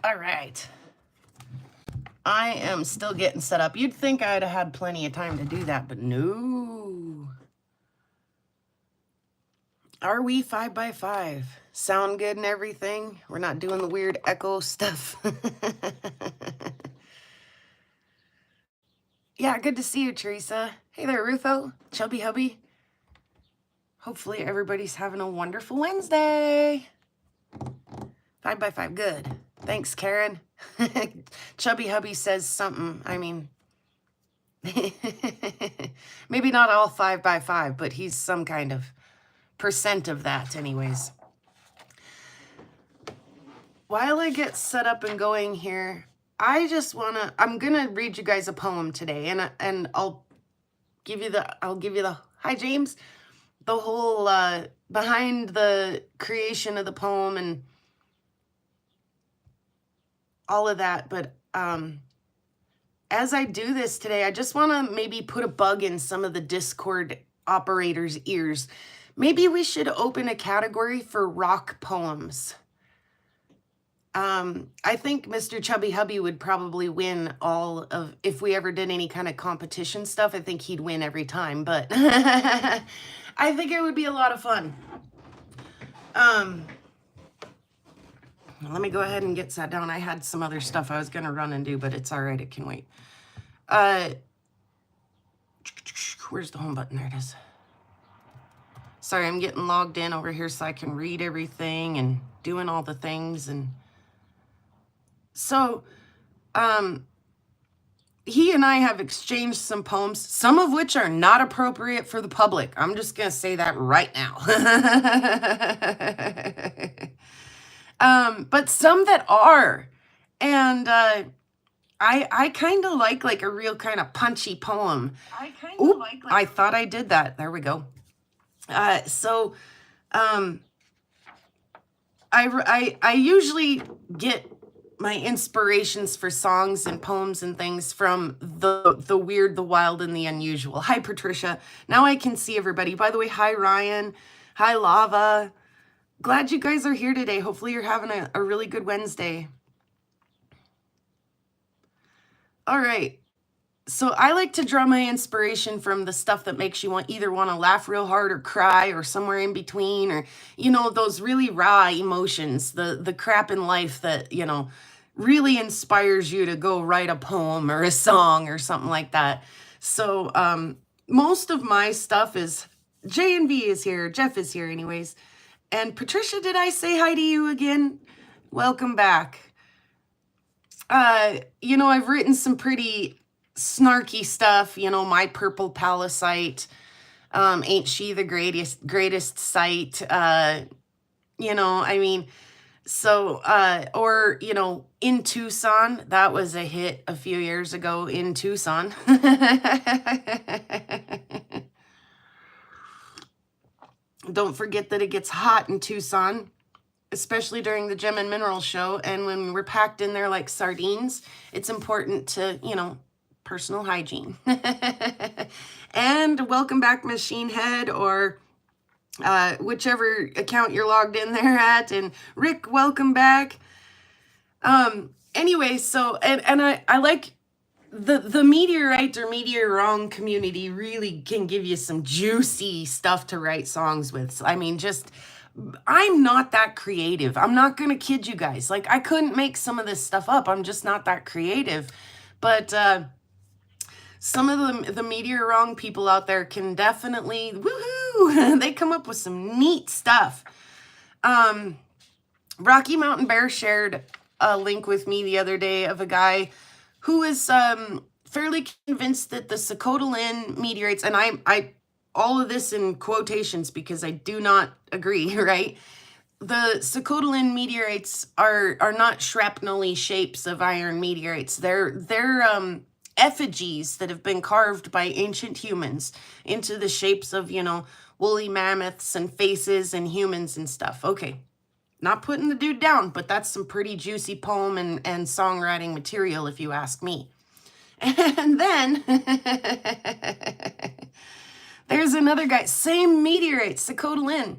All right. I am still getting set up. You'd think I'd have had plenty of time to do that, but no. Are we 5x5? Sound good and everything? We're not doing the weird echo stuff. Yeah, good to see you, Teresa. Hey there, Rutho. Chubby hubby. Hopefully everybody's having a wonderful Wednesday. 5x5, good. Thanks, Karen. Chubby hubby says something. I mean, maybe not all 5x5, but he's some kind of percent of that anyways. While I get set up and going here, I'm gonna read you guys a poem today, and I'll give you the hi James, the whole behind the creation of the poem and all of that. But as I do this today, I just want to maybe put a bug in some of the Discord operators' ears. Maybe we should open a category for rock poems. I think Mr. Chubby Hubby would probably win all of, if we ever did any kind of competition stuff, I think he'd win every time, but I think it would be a lot of fun. Let me go ahead and get sat down. I had some other stuff I was going to run and do, but it's all right. It can wait. Where's the home button? There it is. Sorry, I'm getting logged in over here so I can read everything and doing all the things. And so, he and I have exchanged some poems, some of which are not appropriate for the public. I'm just going to say that right now. But some that are. And I kind of like a real kind of punchy poem. I thought I did that. There we go. I usually get my inspirations for songs and poems and things from the weird, the wild, and the unusual. Hi, Patricia. Now I can see everybody. By the way, hi, Ryan. Hi, Lava. Glad you guys are here today. Hopefully you're having a really good Wednesday. All right. So I like to draw my inspiration from the stuff that makes you either want to laugh real hard or cry or somewhere in between, or, you know, those really raw emotions, the crap in life that, you know, really inspires you to go write a poem or a song or something like that. So most of my stuff is, J and V is here, Jeff is here anyways. And Patricia, did I say hi to you again? Welcome back. You know, I've written some pretty snarky stuff, you know, my purple palisite, ain't she the greatest sight, you know, I mean, so, or, you know, in Tucson, that was a hit a few years ago in Tucson. Don't forget that it gets hot in Tucson, especially during the Gem and Mineral Show, and when we're packed in there like sardines, it's important to, you know, personal hygiene. And welcome back, Machine Head, or whichever account you're logged in there at. And Rick, welcome back. Anyway, so, and I like the Meteorite or Meteor-Wrong community really can give you some juicy stuff to write songs with. So, I mean, just, I'm not that creative. I'm not going to kid you guys. Like, I couldn't make some of this stuff up. I'm just not that creative. But, some of the Meteor-Wrong people out there can definitely, woohoo, they come up with some neat stuff. Rocky Mountain Bear shared a link with me the other day of a guy who is fairly convinced that the Socotilin meteorites, and I all of this in quotations because I do not agree, right? The Socotilin meteorites are not shrapnel-y shapes of iron meteorites. They're effigies that have been carved by ancient humans into the shapes of, you know, woolly mammoths and faces and humans and stuff. Okay, not putting the dude down, but that's some pretty juicy poem and songwriting material if you ask me. And then there's another guy, same meteorite, Socotilin.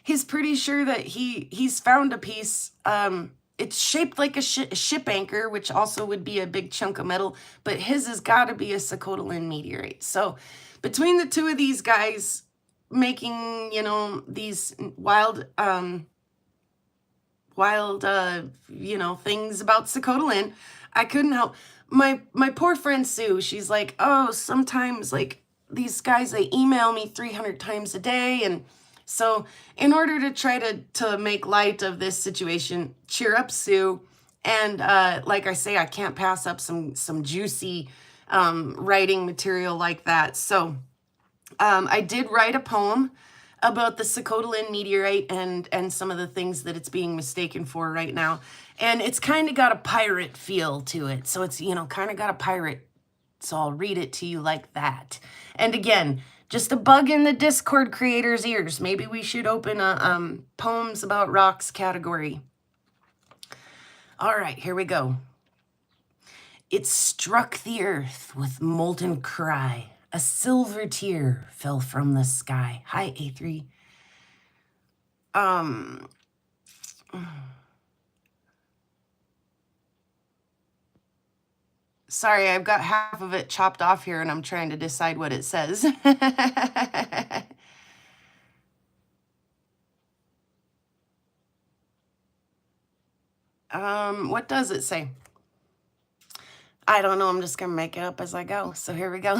He's pretty sure that he's found a piece. it's shaped like a ship anchor, which also would be a big chunk of metal, but his has got to be a Socotilin meteorite. So between the two of these guys making, you know, these wild, you know, things about Socotilin, I couldn't help. My poor friend Sue, she's like, oh, sometimes like these guys, they email me 300 times a day. And so in order to try to make light of this situation, cheer up Sue. And like I say, I can't pass up some juicy writing material like that. So I did write a poem about the Socotilin meteorite and some of the things that it's being mistaken for right now. And it's kind of got a pirate feel to it. So it's, you know, kind of got a pirate. So I'll read it to you like that. And again, just a bug in the Discord creators' ears. Maybe we should open a poems about rocks category. All right, here we go. It struck the earth with molten cry. A silver tear fell from the sky. Hi, A3. Sorry, I've got half of it chopped off here and I'm trying to decide what it says. What does it say? I don't know. I'm just going to make it up as I go. So here we go.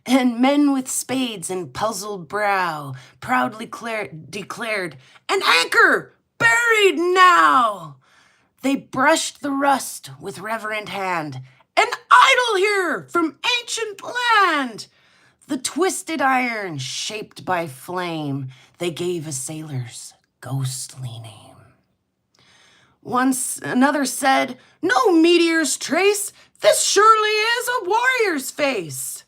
And men with spades and puzzled brow proudly declared, an anchor buried now. They brushed the rust with reverent hand. An idol here from ancient land. The twisted iron shaped by flame, they gave a sailor's ghostly name. Once another said, no meteor's trace, this surely is a warrior's face.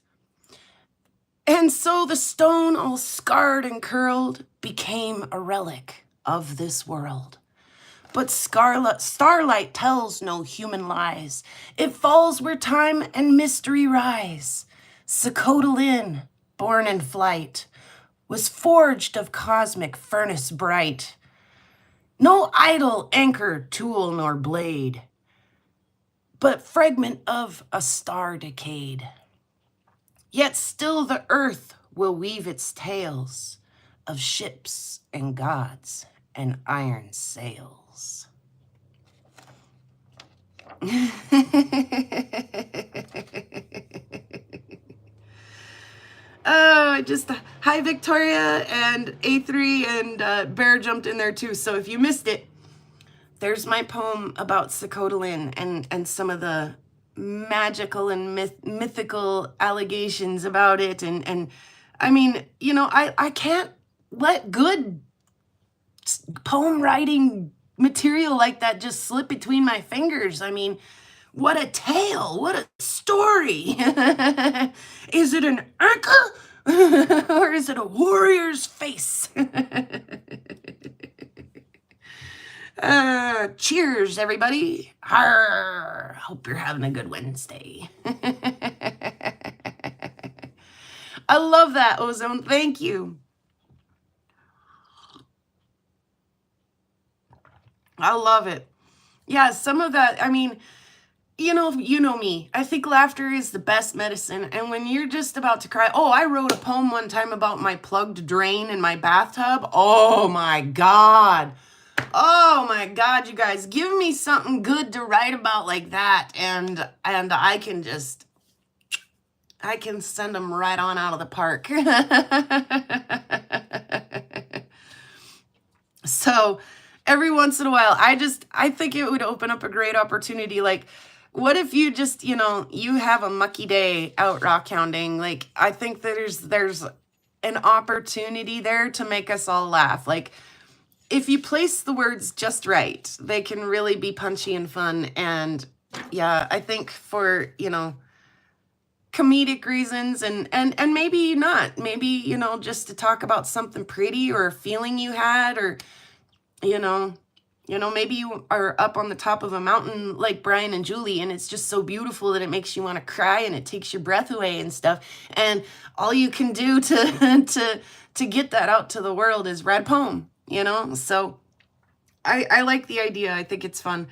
And so the stone, all scarred and curled, became a relic of this world. But starlight tells no human lies. It falls where time and mystery rise. Socotilin, born in flight, was forged of cosmic furnace bright. No idol, anchor, tool, nor blade, but fragment of a star decayed. Yet still the earth will weave its tales of ships and gods and iron sails. Just hi Victoria and A3 and Bear jumped in there too. So if you missed it, there's my poem about Socotilin and some of the magical and mythical allegations about it. And I mean, you know, I can't let good poem writing material like that just slip between my fingers. I mean, what a tale, what a story. Is it an anchor or is it a warrior's face? Cheers, everybody. Arr, hope you're having a good Wednesday. I love that, Ozone. Thank you. I love it. Yeah, some of that, I mean, you know me. I think laughter is the best medicine. And when you're just about to cry, oh, I wrote a poem one time about my plugged drain in my bathtub. Oh my God. Oh my God, you guys, give me something good to write about like that. And I can send them right on out of the park. So every once in a while, I think it would open up a great opportunity. Like, what if you just, you know, you have a mucky day out rock hounding? Like, I think there's an opportunity there to make us all laugh. Like, if you place the words just right, they can really be punchy and fun. And yeah, I think for, you know, comedic reasons and maybe not, maybe, you know, just to talk about something pretty or a feeling you had, or, you know, maybe you are up on the top of a mountain like Brian and Julie, and it's just so beautiful that it makes you want to cry and it takes your breath away and stuff. And all you can do to get that out to the world is write a poem, you know? So I like the idea. I think it's fun.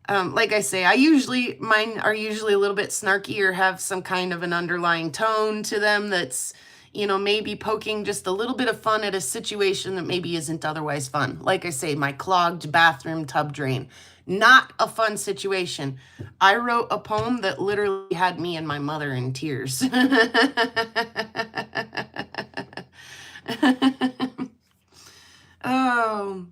Like I say, mine are usually a little bit snarky or have some kind of an underlying tone to them that's, you know, maybe poking just a little bit of fun at a situation that maybe isn't otherwise fun. Like I say, my clogged bathroom tub drain. Not a fun situation. I wrote a poem that literally had me and my mother in tears. Oh.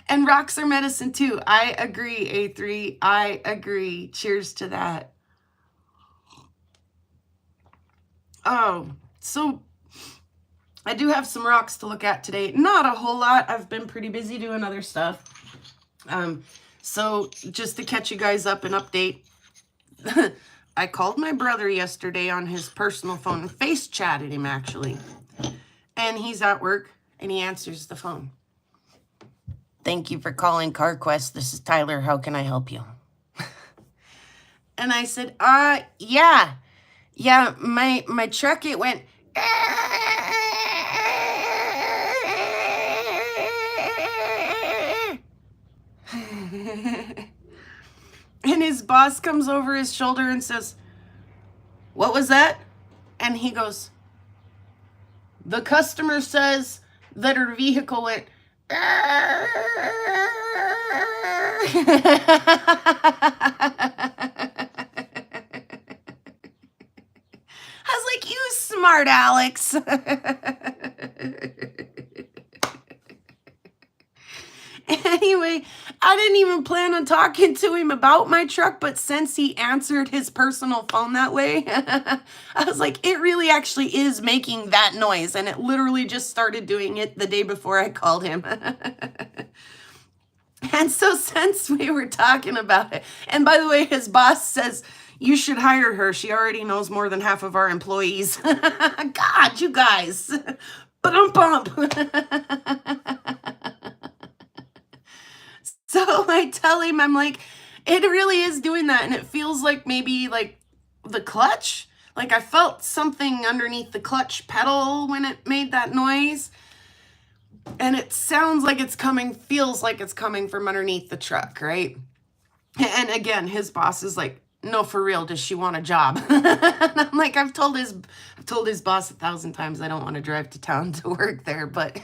And rocks are medicine too. I agree, A3. I agree. Cheers to that. Oh, so I do have some rocks to look at today. Not a whole lot. I've been pretty busy doing other stuff. So just to catch you guys up and update, I called my brother yesterday on his personal phone and face chatted him actually. And he's at work and he answers the phone. Thank you for calling CarQuest. This is Tyler. How can I help you? And I said, yeah, my truck, it went. And his boss comes over his shoulder and says, what was that? And he goes, the customer says that her vehicle went. I was like, you smart Alex. Anyway, I didn't even plan on talking to him about my truck, but since he answered his personal phone that way, I was like, it really actually is making that noise. And it literally just started doing it the day before I called him. And so since we were talking about it, and by the way, his boss says, you should hire her. She already knows more than half of our employees. God, you guys. Ba-dum-bump. So I tell him, I'm like, it really is doing that. And it feels like maybe like the clutch. Like I felt something underneath the clutch pedal when it made that noise. And it sounds like it's coming, feels like it's coming from underneath the truck, right? And again, his boss is like, no, for real, does she want a job? And I'm like, I've told his boss 1,000 times I don't want to drive to town to work there, but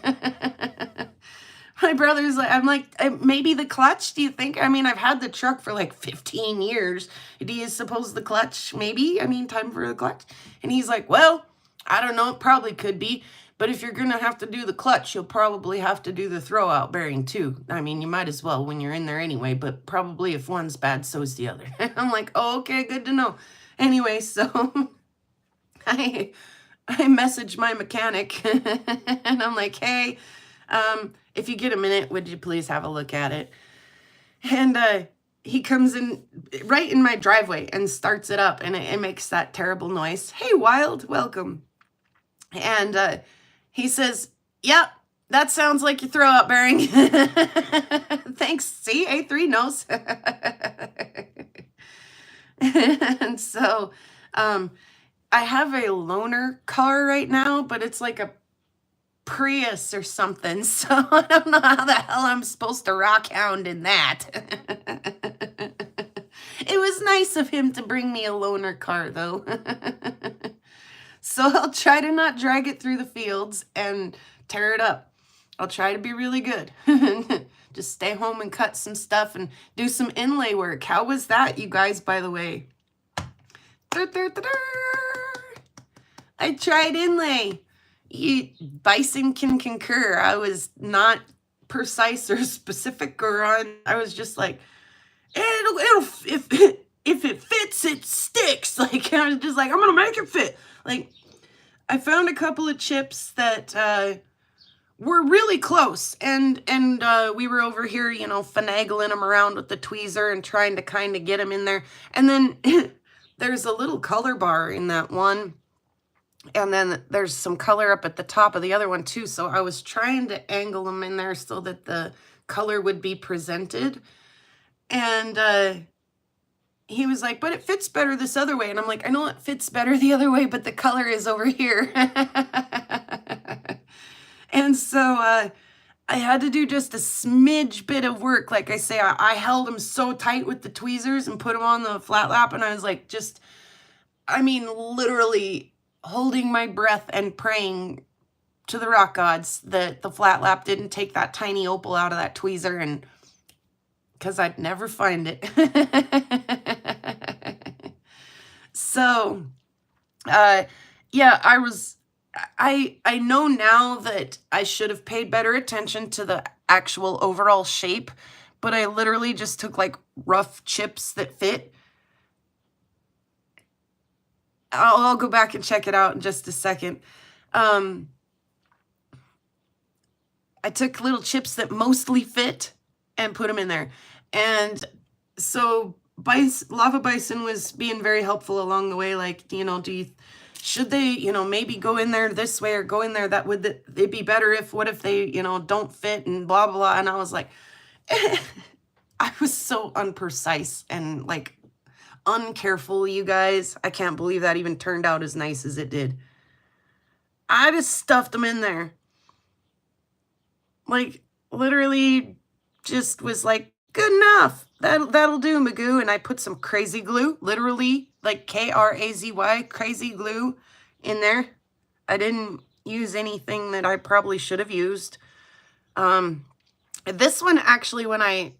my brother's like, I'm like, maybe the clutch, do you think? I mean, I've had the truck for like 15 years. Do you suppose the clutch, maybe? I mean, time for the clutch? And he's like, well, I don't know, it probably could be. But if you're going to have to do the clutch, you'll probably have to do the throwout bearing too. I mean, you might as well when you're in there anyway, but probably if one's bad, so's the other. I'm like, oh, okay, good to know. Anyway, so I messaged my mechanic and I'm like, hey, if you get a minute, would you please have a look at it? And he comes in right in my driveway and starts it up, and it makes that terrible noise. Hey, Wild, welcome. And he says, yep, that sounds like your throwout bearing. Thanks. See, A3 knows. And so I have a loaner car right now, but it's like a Prius or something. So I don't know how the hell I'm supposed to rock hound in that. It was nice of him to bring me a loaner car, though. So I'll try to not drag it through the fields and tear it up. I'll try to be really good. Just stay home and cut some stuff and do some inlay work. How was that, you guys, by the way? I tried inlay. Bison can concur. I was not precise or specific or on. I was just like, if it fits, it sticks. Like, I was just like, I'm gonna make it fit. Like, I found a couple of chips that were really close, and we were over here, you know, finagling them around with the tweezer and trying to kind of get them in there. And then there's a little color bar in that one, and then there's some color up at the top of the other one too. So I was trying to angle them in there so that the color would be presented. And he was like, but it fits better this other way. And I'm like, I know it fits better the other way, but the color is over here. And so I had to do just a smidge bit of work. Like I say, I held them so tight with the tweezers and put them on the flat lap, and I was like, just, I mean, literally holding my breath and praying to the rock gods that the flat lap didn't take that tiny opal out of that tweezer, and because I'd never find it. So, yeah, I know now that I should have paid better attention to the actual overall shape, but I literally just took like rough chips that fit. I'll go back and check it out in just a second. I took little chips that mostly fit and put them in there. And so Lava Bison was being very helpful along the way. Like, you know, should they, you know, maybe go in there this way or go in there that would, it'd be better if, what if they, you know, don't fit and blah, blah, blah. And I was like, I was so unprecise and like uncareful, you guys. I can't believe that even turned out as nice as it did. I just stuffed them in there. Like, literally just was like, good enough. That'll do, Magoo. And I put some crazy glue, literally, like K-R-A-Z-Y, crazy glue in there. I didn't use anything that I probably should have used. This one, actually, when I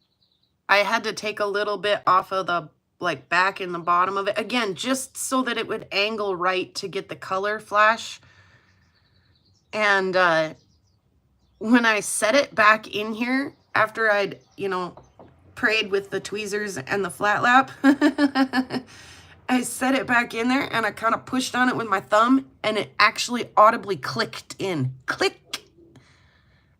had to take a little bit off of the, like, back and the bottom of it. Again, just so that it would angle right to get the color flash. And, when I set it back in here, after I'd, you know, prayed with the tweezers and the flat lap, I set it back in there and I kind of pushed on it with my thumb and it actually audibly clicked in. Click!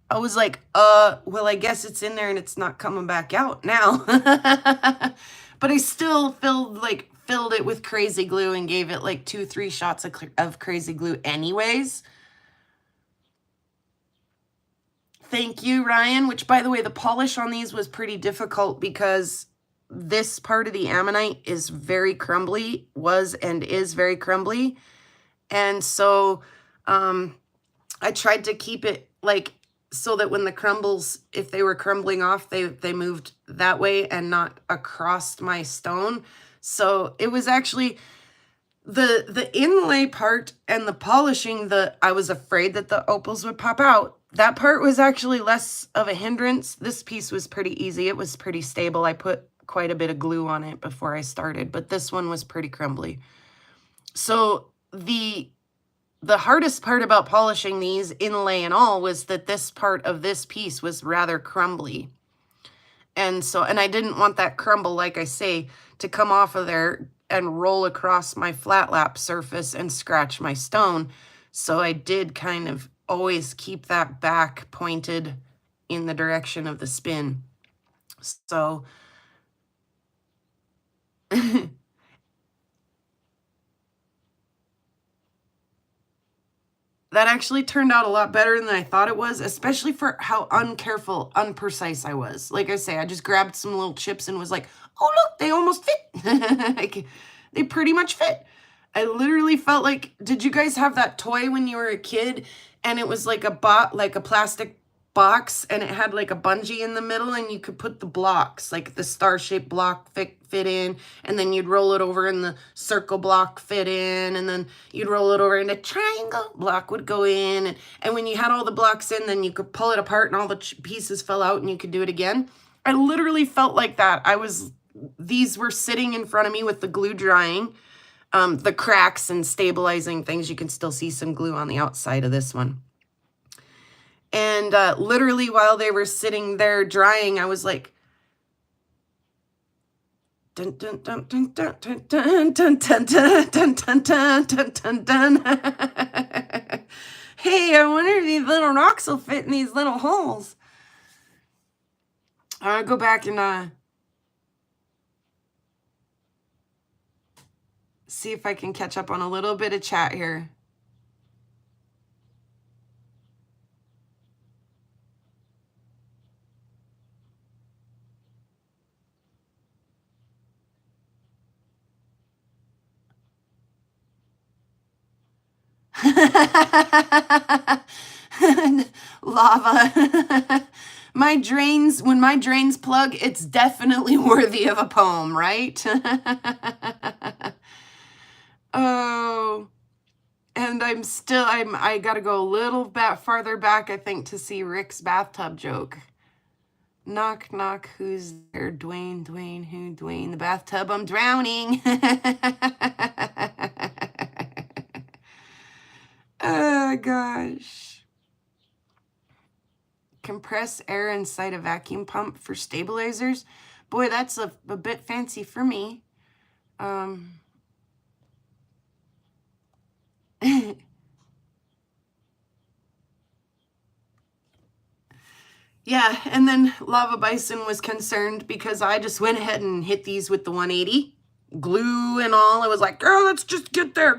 I was like, well, I guess it's in there and it's not coming back out now. But I still filled it with crazy glue and gave it like 2-3 shots of crazy glue anyways. Thank you, Ryan, which, by the way, the polish on these was pretty difficult because this part of the ammonite is very crumbly, was and is very crumbly. And so I tried to keep it like so that when the crumbles, if they were crumbling off, they moved that way and not across my stone. So it was actually the inlay part and the polishing that I was afraid that the opals would pop out. That part was actually less of a hindrance. This piece was pretty easy. It was pretty stable. I put quite a bit of glue on it before I started, but this one was pretty crumbly. So the hardest part about polishing these, inlay and all, was that this part of this piece was rather crumbly. And I didn't want that crumble, like I say, to come off of there and roll across my flat lap surface and scratch my stone. So I did kind of always keep that back pointed in the direction of the spin. So that actually turned out a lot better than I thought it was, especially for how uncareful, unprecise I was. Like I say, I just grabbed some little chips and was like, oh, look, they almost fit. Like, they pretty much fit. I literally felt like, did you guys have that toy when you were a kid? And it was like a plastic box, and it had like a bungee in the middle, and you could put the blocks, like the star-shaped block fit in, and then you'd roll it over and the circle block fit in, and then you'd roll it over and a triangle block would go in. And when you had all the blocks in, then you could pull it apart and all the pieces fell out and you could do it again. I literally felt like that. These were sitting in front of me with the glue drying. The cracks and stabilizing things, you can still see some glue on the outside of this one. And literally while they were sitting there drying, I was like, dun dun dun dun dun dun dun dun dun dun dun dun dun dun. Hey, I wonder if these little rocks will fit in these little holes. I'll go back and see if I can catch up on a little bit of chat here. lava. When my drains plug, it's definitely worthy of a poem, right? Oh, and I gotta go a little bit farther back, I think, to see Rick's bathtub joke. Knock, knock, who's there? Dwayne, Dwayne, who? Dwayne, the bathtub, I'm drowning. Oh, gosh. Compress air inside a vacuum pump for stabilizers. Boy, that's a bit fancy for me. Yeah, and then Lava Bison was concerned because I just went ahead and hit these with the 180. Glue and all. I was like, girl, let's just get there.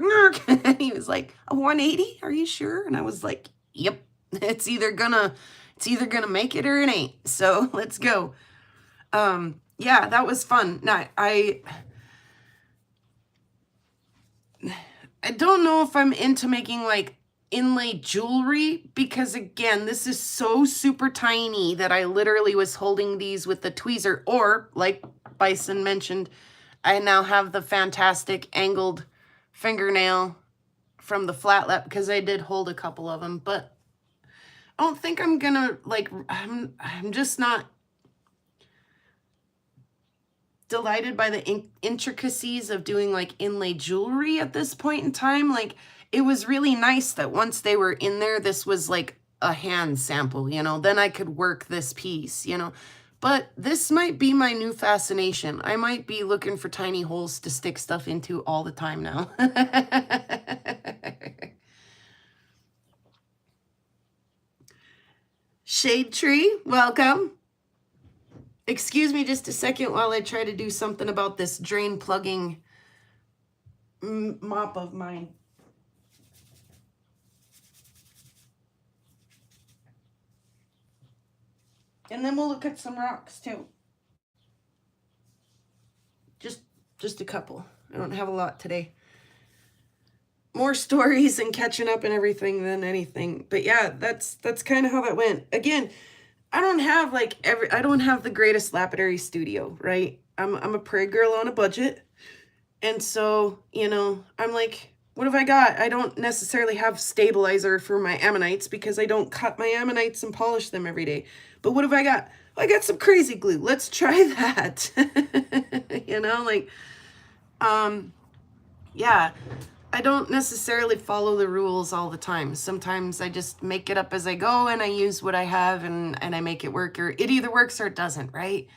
And he was like, a 180? Are you sure? And I was like, yep. It's either gonna make it or it ain't. So let's go. Yeah, that was fun. Now, I don't know if I'm into making like inlay jewelry, because again, this is so super tiny that I literally was holding these with the tweezer, or like Bison mentioned, I now have the fantastic angled fingernail from the flat lap, because I did hold a couple of them, but I don't think I'm gonna like, I'm just not delighted by the intricacies of doing like inlay jewelry at this point in time. Like, it was really nice that once they were in there, this was like a hand sample, you know, then I could work this piece, you know. But this might be my new fascination. I might be looking for tiny holes to stick stuff into all the time now. Shade Tree, welcome. Excuse me just a second while I try to do something about this drain plugging mop of mine. And then we'll look at some rocks too. Just a couple. I don't have a lot today. More stories and catching up and everything than anything. But yeah, that's kind of how that went. Again, I don't have like I don't have the greatest lapidary studio, right? I'm a prairie girl on a budget. And so, you know, I'm like, what have I got? I don't necessarily have stabilizer for my ammonites because I don't cut my ammonites and polish them every day. But what have I got? Well, I got some crazy glue. Let's try that. You know, like, yeah, I don't necessarily follow the rules all the time. Sometimes I just make it up as I go and I use what I have and I make it work, or it either works or it doesn't, right?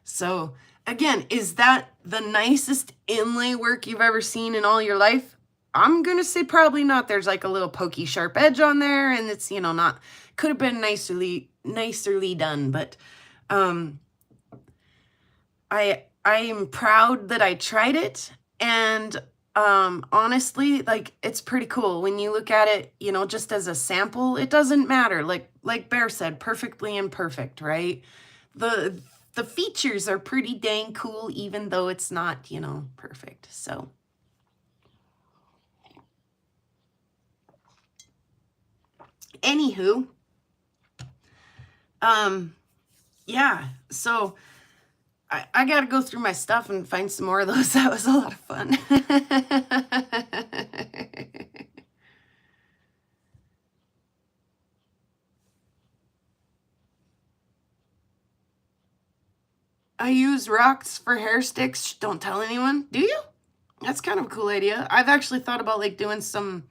So again, is that the nicest inlay work you've ever seen in all your life? I'm going to say probably not. There's like a little pokey sharp edge on there, and it's, you know, not, could have been nicerly done, but I am proud that I tried it, and honestly, like, it's pretty cool when you look at it, you know, just as a sample. It doesn't matter, like Bear said, perfectly imperfect, right? The features are pretty dang cool, even though it's not, you know, perfect. So anywho, yeah, so I gotta go through my stuff and find some more of those. That was a lot of fun. I use rocks for hair sticks. Don't tell anyone. Do you? That's kind of a cool idea. I've actually thought about like doing some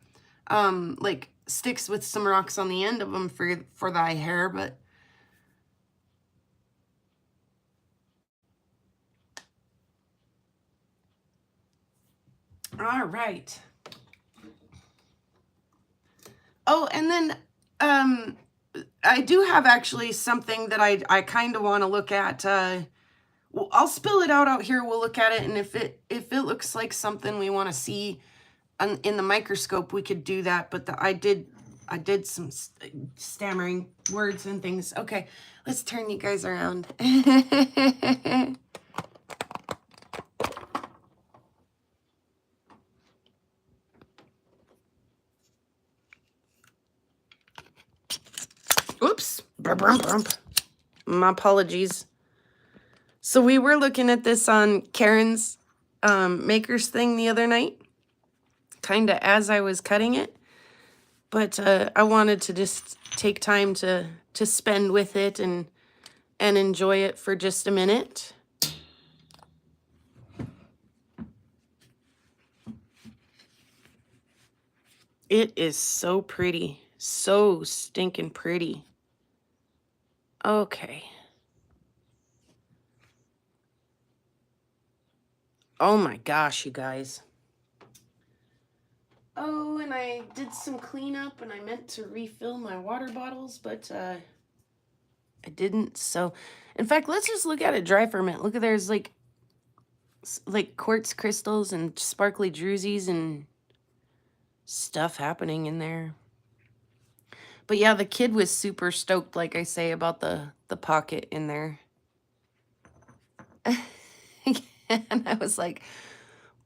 like sticks with some rocks on the end of them for thy hair, but all right. Oh, and then I do have actually something that I kind of want to look at. Well, I'll spill it out here. We'll look at it, and if it looks like something we want to see in the microscope, we could do that. But I did some stammering words and things. Okay, let's turn you guys around. Oops. Oops. My apologies. So we were looking at this on Karen's Makers thing the other night, kind of as I was cutting it. But I wanted to just take time to spend with it and enjoy it for just a minute. It is so pretty. So stinking pretty. Okay. Oh my gosh, you guys. Oh, and I did some cleanup and I meant to refill my water bottles, but I didn't. So, in fact, let's just look at it dry for a minute. Look at there's like quartz crystals and sparkly drusies and stuff happening in there. But yeah, the kid was super stoked, like I say, about the pocket in there. And I was like,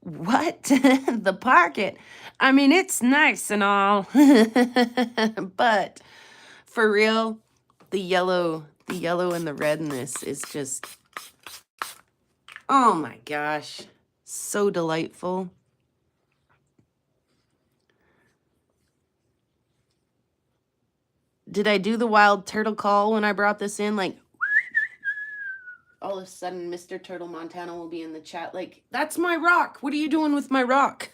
what? The pocket? I mean, it's nice and all. But for real, the yellow and the red in this is just, oh my gosh, so delightful. Did I do the wild turtle call when I brought this in? Like, all of a sudden, Mr. Turtle Montana will be in the chat like, that's my rock. What are you doing with my rock?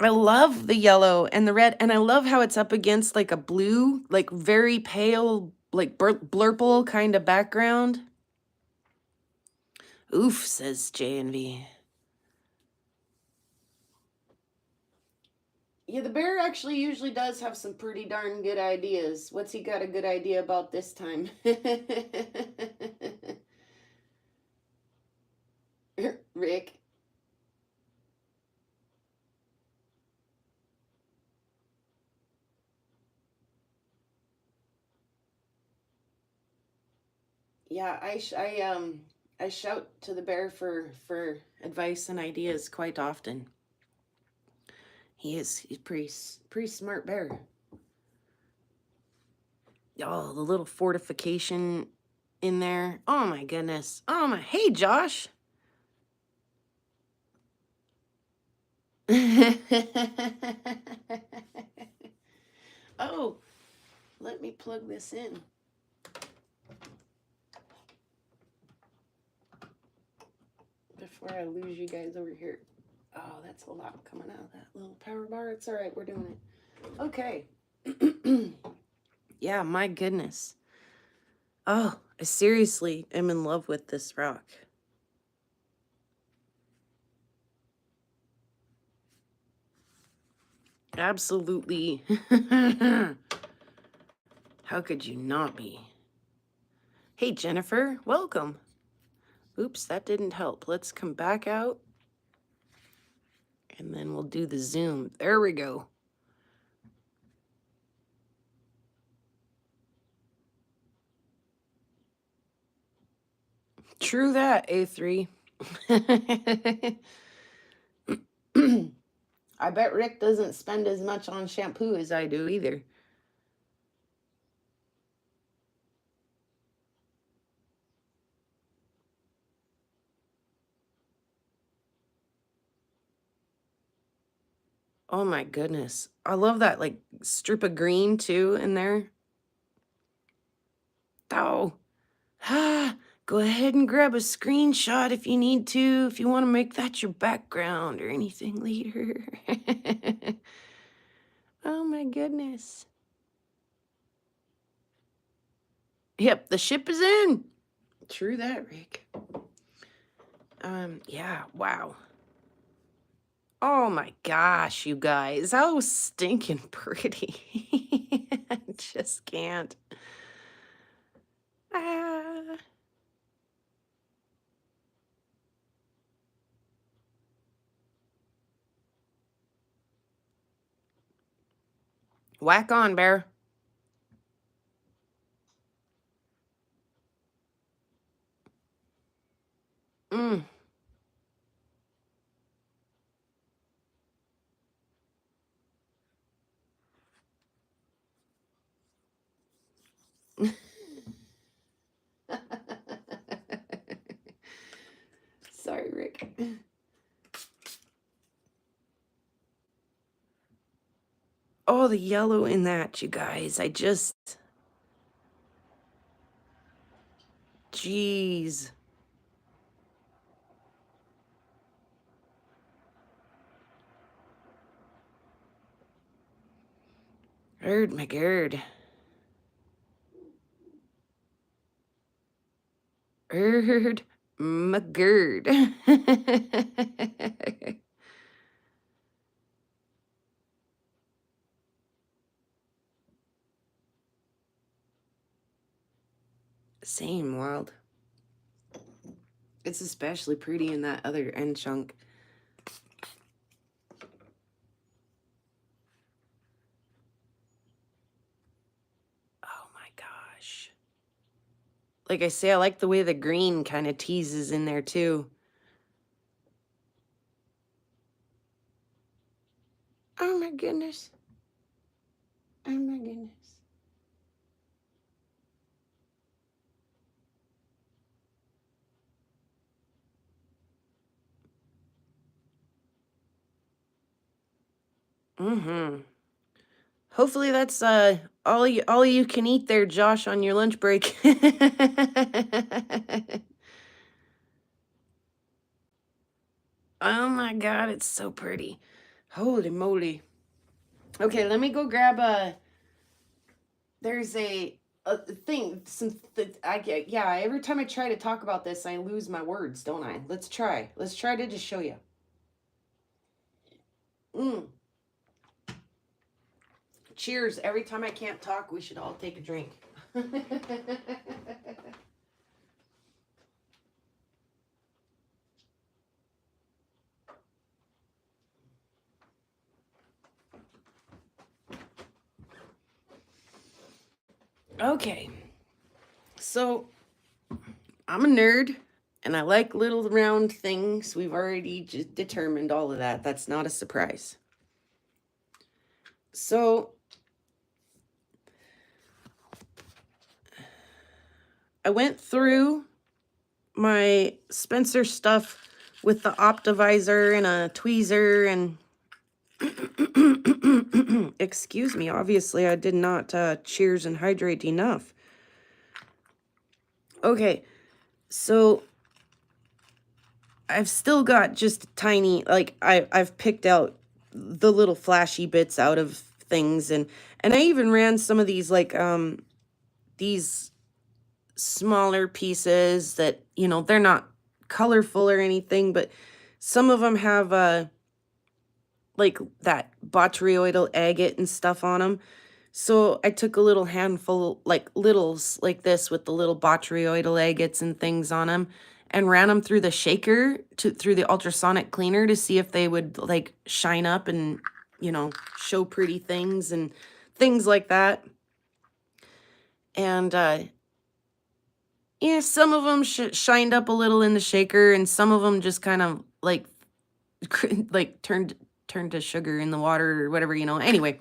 I love the yellow and the red, and I love how it's up against like a blue, like very pale, like blurple kind of background. Oof, says JNV. Yeah, the bear actually usually does have some pretty darn good ideas. What's he got a good idea about this time? Rick. Yeah, I shout to the bear for advice and ideas quite often. He's pretty smart bear. Oh, the little fortification in there. Oh my goodness. Oh my, hey Josh. Oh, let me plug this in. Before I lose you guys over here. Oh, that's a lot coming out of that little power bar. It's all right, we're doing it. Okay. Yeah, my goodness. Oh, I seriously am in love with this rock. Absolutely. How could you not be? Hey, Jennifer, welcome. Oops, that didn't help. Let's come back out. And then we'll do the zoom. There we go. True that, A3. I bet Rick doesn't spend as much on shampoo as I do either. Oh my goodness. I love that like strip of green too in there. Oh. Go ahead and grab a screenshot if you need to, if you want to make that your background or anything later. Oh my goodness. Yep, the ship is in. True that, Rick. Yeah, wow. Oh my gosh, you guys. How stinking pretty. I just can't. Ah. Whack on, bear. Mm. Sorry, Rick. Oh, the yellow in that, you guys. Jeez. Erd my gird. Erd my gird. Same, Wild. It's especially pretty in that other end chunk. Oh my gosh. Like I say, I like the way the green kind of teases in there too. Oh my goodness. Oh my goodness. Mm-hmm. Hopefully that's all you can eat there, Josh, on your lunch break. Oh my god, it's so pretty. Holy moly. Okay, let me go grab there's a thing, yeah, every time I try to talk about this, I lose my words, don't I? Let's try to just show you. Cheers. Every time I can't talk, we should all take a drink. Okay. So, I'm a nerd, and I like little round things. We've already just determined all of that. That's not a surprise. So, I went through my Spencer stuff with the Optivisor and a tweezer and excuse me, obviously I did not cheers and hydrate enough. Okay, so I've still got just tiny, like I've picked out the little flashy bits out of things, and I even ran some of these like these smaller pieces that, you know, they're not colorful or anything, but some of them have like that botryoidal agate and stuff on them. So I took a little handful, like littles like this with the little botryoidal agates and things on them, and ran them through the shaker, through the ultrasonic cleaner to see if they would like shine up and, you know, show pretty things and things like that. And yeah, some of them shined up a little in the shaker, and some of them just kind of like like turned to sugar in the water or whatever, you know. Anyway,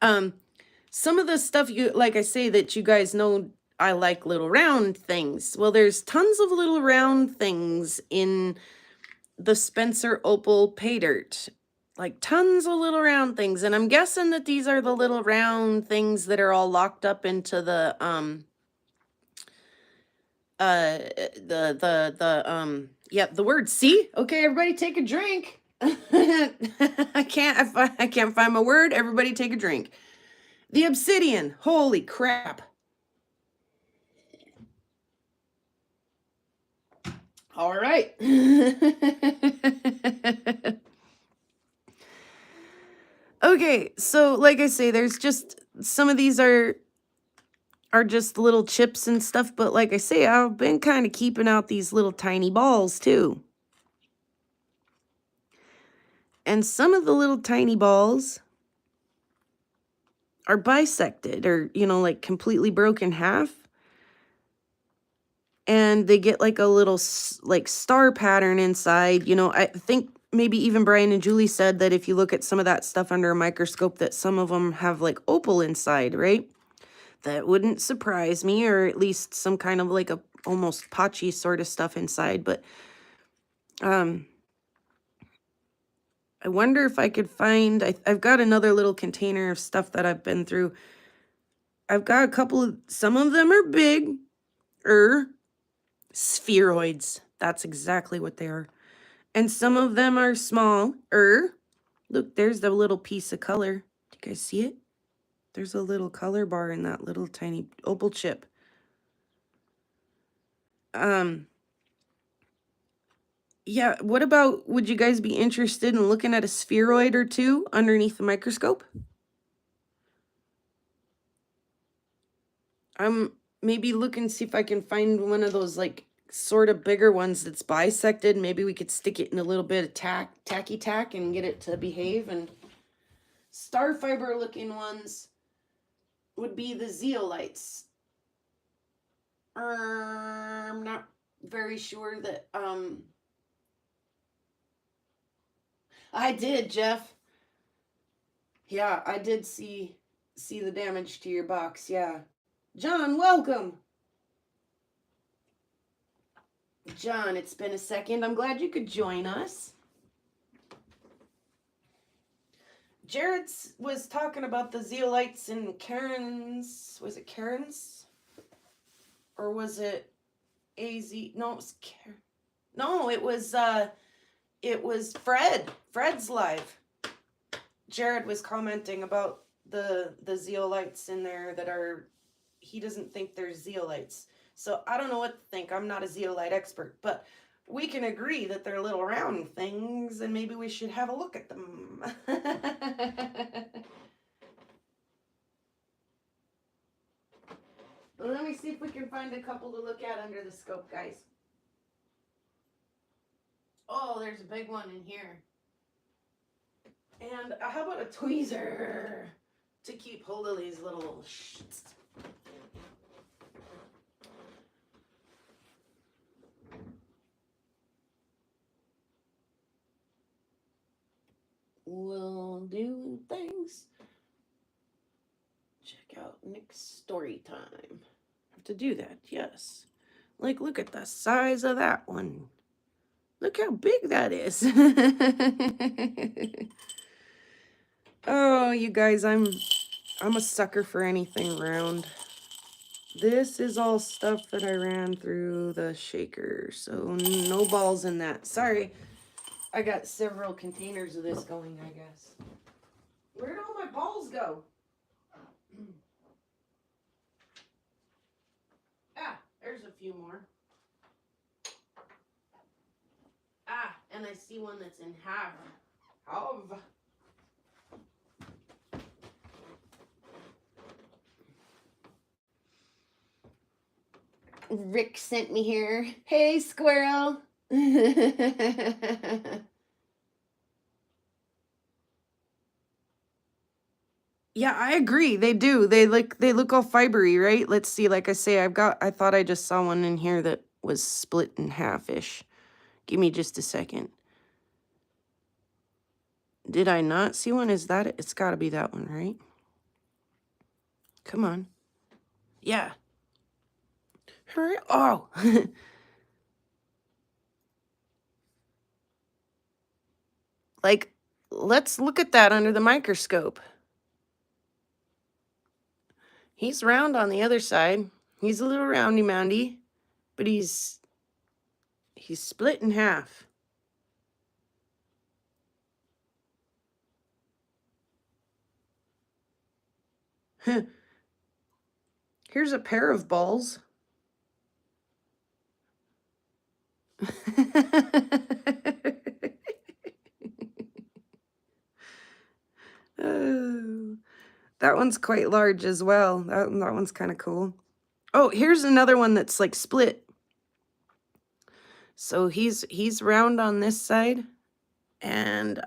some of the stuff, you like I say, that you guys know I like little round things. Well, there's tons of little round things in the Spencer Opal Pay Dirt. Like tons of little round things. And I'm guessing that these are the little round things that are all locked up into the the word. See? Okay, everybody take a drink. I can't find my word. Everybody take a drink. The obsidian. Holy crap. All right. Okay, so like I say, there's just some of these are just little chips and stuff, but like I say, I've been kind of keeping out these little tiny balls too. And some of the little tiny balls are bisected, or, you know, like completely broken half. And they get like a little like star pattern inside. You know, I think maybe even Brian and Julie said that if you look at some of that stuff under a microscope, that some of them have like opal inside, right? That wouldn't surprise me, or at least some kind of like a almost potchy sort of stuff inside. But I wonder if I could find, I've got another little container of stuff that I've been through. I've got a couple of, some of them are big, spheroids. That's exactly what they are. And some of them are small, look, there's the little piece of color. Do you guys see it? There's a little color bar in that little tiny opal chip. Yeah, what about, would you guys be interested in looking at a spheroid or two underneath the microscope? I'm maybe looking to see if I can find one of those like sort of bigger ones that's bisected. Maybe we could stick it in a little bit of tacky tack and get it to behave. And star fiber looking ones would be the zeolites. I'm not very sure that I did, Jeff. Yeah, I did see the damage to your box. Yeah. John, welcome. John, it's been a second. I'm glad you could join us. Jared was talking about the zeolites and Karen's. Was it Karen's? Or was it AZ? No, it was Karen. No, it was Fred. Fred's live. Jared was commenting about the zeolites in there that are, he doesn't think they're zeolites. So I don't know what to think. I'm not a zeolite expert, but we can agree that they're little round things and maybe we should have a look at them. Let me see if we can find a couple to look at under the scope, guys. Oh, there's a big one in here. And how about a tweezer to keep hold of these little shits? We'll do things. Check out Nick's story time. Have to do that, yes. Like, look at the size of that one. Look how big that is. Oh, you guys, I'm a sucker for anything round. This is all stuff that I ran through the shaker, so no balls in that. Sorry, I got several containers of this going, I guess. Where'd all my balls go? Ah, there's a few more. Ah, and I see one that's in half. Half. Rick sent me here. Hey, squirrel. Yeah, I agree. They do. They look all fibery, right? Let's see. Like I say, I thought I just saw one in here that was split in half-ish. Give me just a second. Did I not see one? Is that it? It's got to be that one, right? Come on. Yeah. Hurry. Oh. Like, let's look at that under the microscope. He's round on the other side. He's a little roundy-moundy, but he's split in half. Here's a pair of balls. Oh, that one's quite large as well. That one's kind of cool. Oh, here's another one that's like split. So he's round on this side, and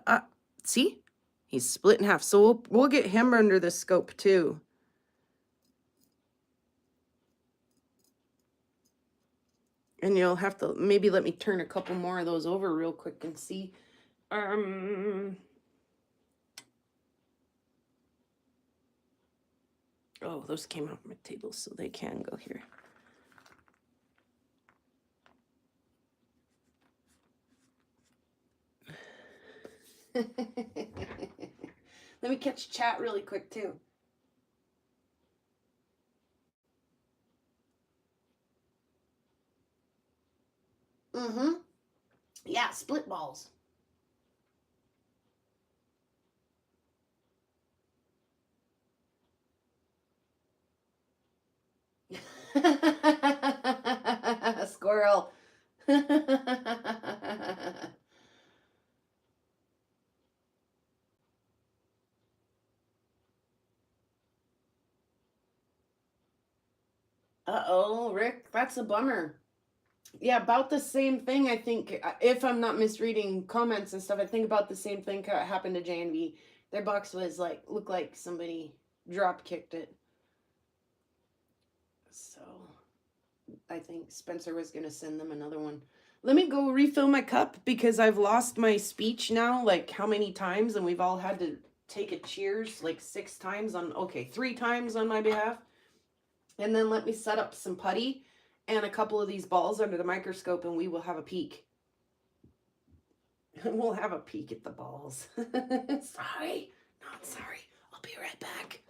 see, he's split in half. So we'll get him under the scope too. And you'll have to maybe let me turn a couple more of those over real quick and see. Oh, those came off my table, so they can go here. Let me catch chat really quick, too. Mm-hmm. Yeah, split balls. Squirrel. Uh-oh, Rick, that's a bummer. Yeah, about the same thing, I think, if I'm not misreading comments and stuff, I think about the same thing happened to JNV. Their box was like, looked like somebody drop kicked it. So I think Spencer was going to send them another one. Let me go refill my cup because I've lost my speech now, like how many times, and we've all had to take a cheers like 6 times on, okay, 3 times on my behalf. And then let me set up some putty and a couple of these balls under the microscope, and we will have a peek. We'll have a peek at the balls. Sorry, not sorry. I'll be right back.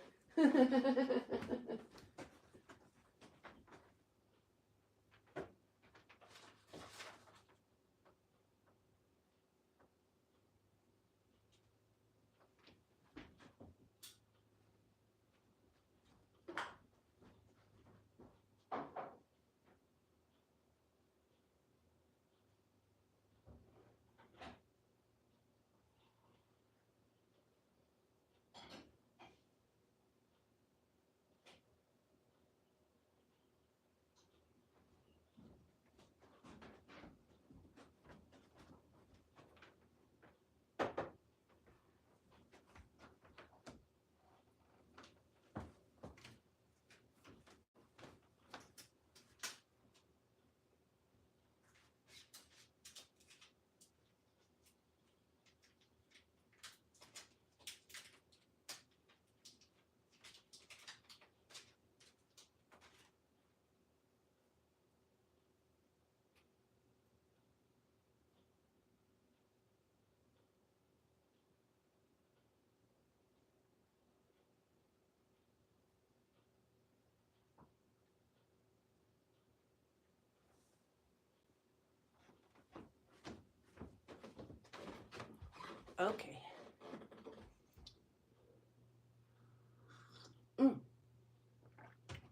Okay.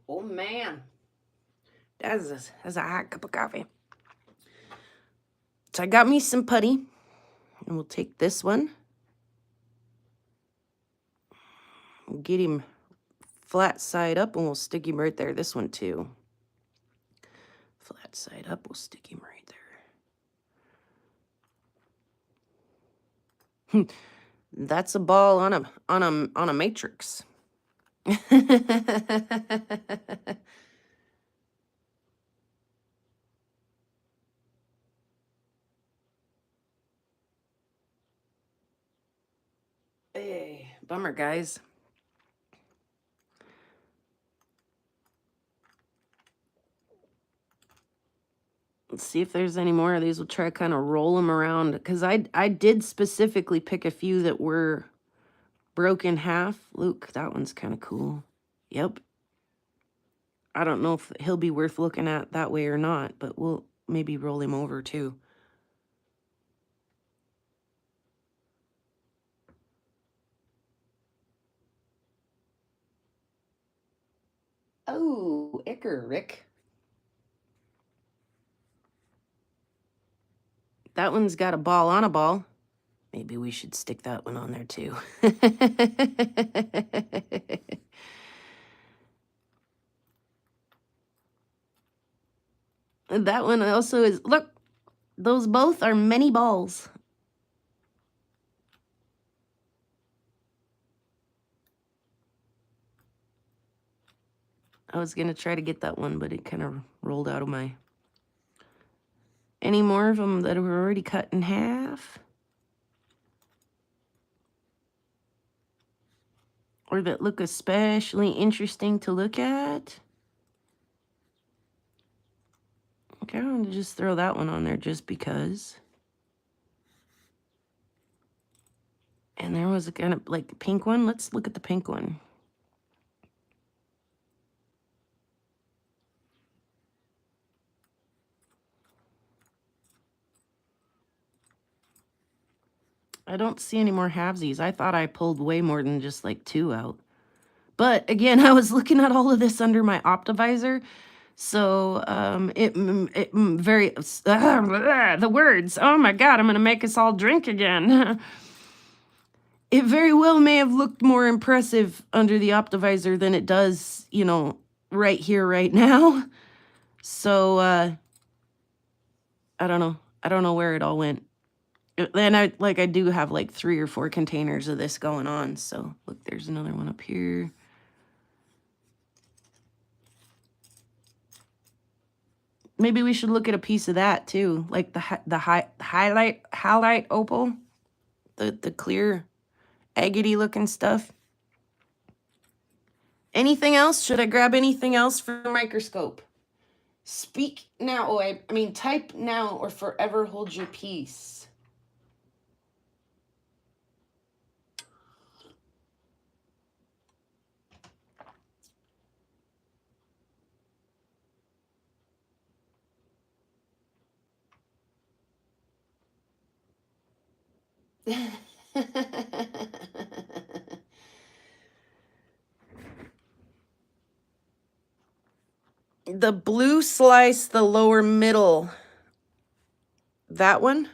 Oh man, that's a hot cup of coffee. So I got me some putty, and we'll take this one. We'll get him flat side up, and we'll stick him right there. This one too. Flat side up, we'll stick him right there. That's a ball on a matrix. Hey, bummer, guys. Let's see if there's any more of these. We'll try to kind of roll them around, because I did specifically pick a few that were broken half. Luke, that one's kind of cool. Yep. I don't know if he'll be worth looking at that way or not, but we'll maybe roll him over too. Oh, Icker, Rick. That one's got a ball on a ball. Maybe we should stick that one on there too. That one also is, look, those both are many balls. I was going to try to get that one, but it kind of rolled out of my... Any more of them that were already cut in half? or that look especially interesting to look at. Okay, I'm gonna just throw that one on there just because. And there was a kind of like pink one. Let's look at the pink one. I don't see any more halvesies. I thought I pulled way more than just like 2 out. But again, I was looking at all of this under my Optivisor. So the words. Oh my God, I'm going to make us all drink again. It very well may have looked more impressive under the Optivisor than it does, you know, right here, right now. So I don't know. I don't know where it all went. And I do have like 3 or 4 containers of this going on. So look, there's another one up here. Maybe we should look at a piece of that too, like the highlight opal, the clear agate looking stuff. Anything else? Should I grab anything else for the microscope? Speak now. Oh, I mean, type now or forever hold your peace. The blue slice, the lower middle. That one?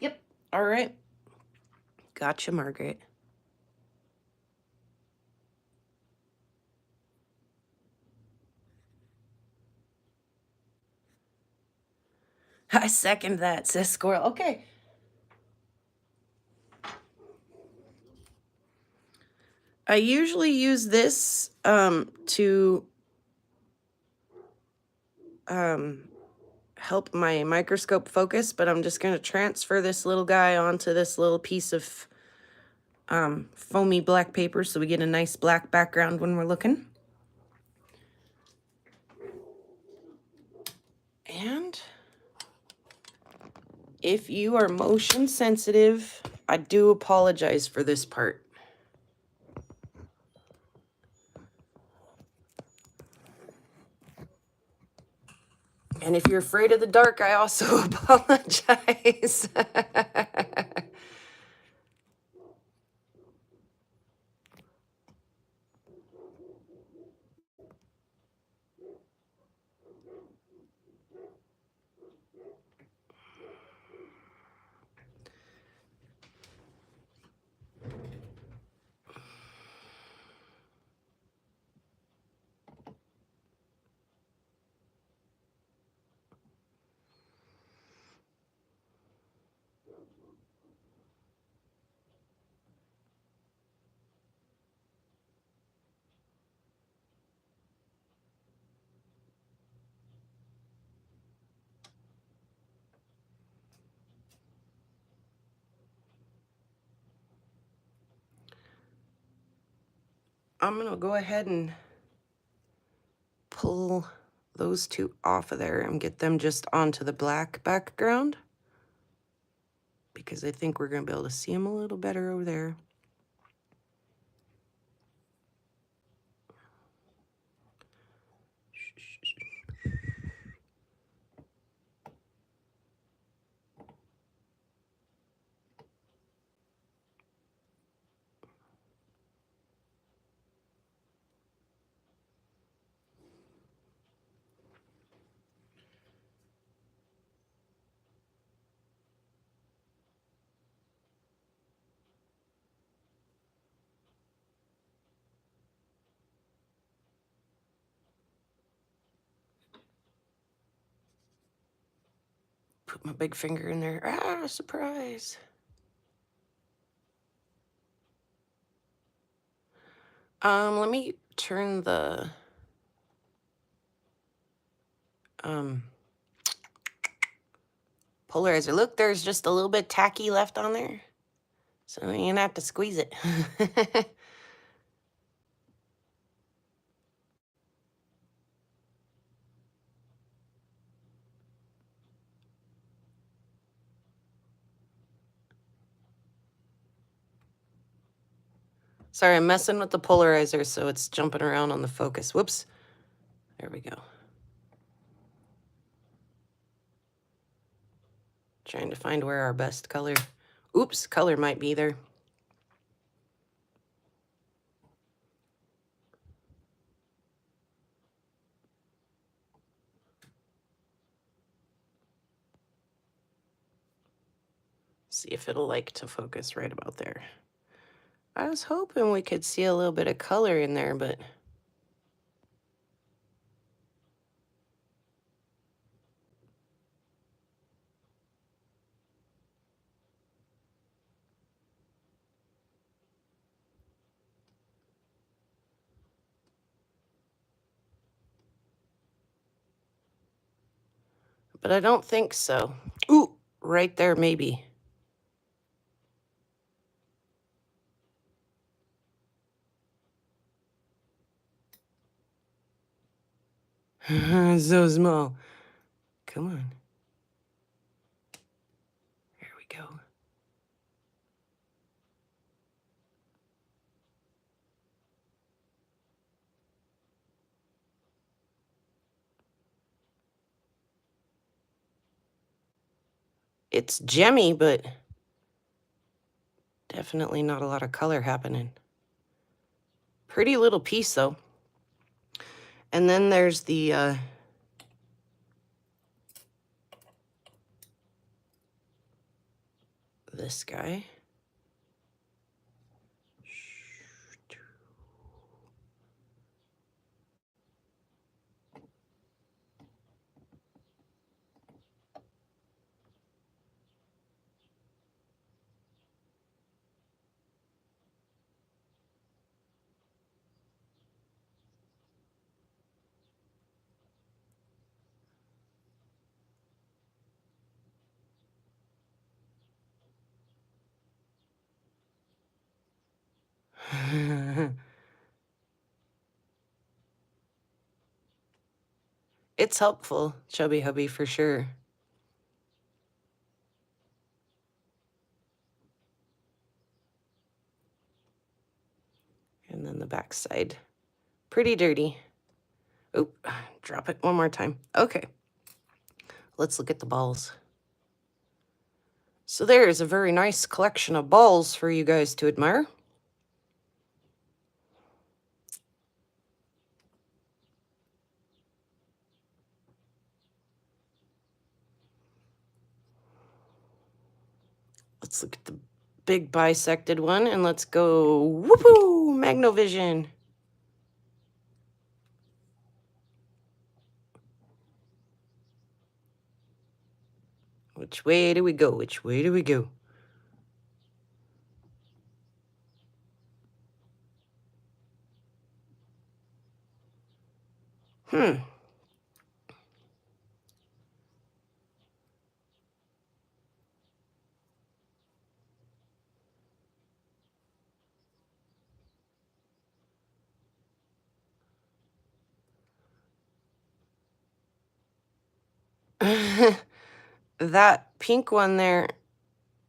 Yep. All right. Gotcha, Margaret. I second that, says Squirrel. Okay. I usually use this to help my microscope focus, but I'm just going to transfer this little guy onto this little piece of foamy black paper so we get a nice black background when we're looking. And if you are motion sensitive, I do apologize for this part. And if you're afraid of the dark, I also apologize. I'm going to go ahead and pull those 2 off of there and get them just onto the black background, because I think we're going to be able to see them a little better over there. Put my big finger in there. Ah, surprise. Let me turn the polarizer. Look, there's just a little bit tacky left on there. So you're gonna have to squeeze it. Sorry, I'm messing with the polarizer, so it's jumping around on the focus. Whoops. There we go. Trying to find where our best color. Oops, color might be there. See if it'll like to focus right about there. I was hoping we could see a little bit of color in there, but I don't think so. Ooh, right there maybe. So small. Come on. There we go. It's gemmy, but definitely not a lot of color happening. Pretty little piece though. And then there's the this guy. It's helpful, Chubby Hubby, for sure. And then the back side. Pretty dirty. Oop, drop it one more time. Okay. Let's look at the balls. So there is a very nice collection of balls for you guys to admire. Let's look at the big bisected one and let's go whoopoo Magnovision. Which way do we go? Which way do we go? That pink one there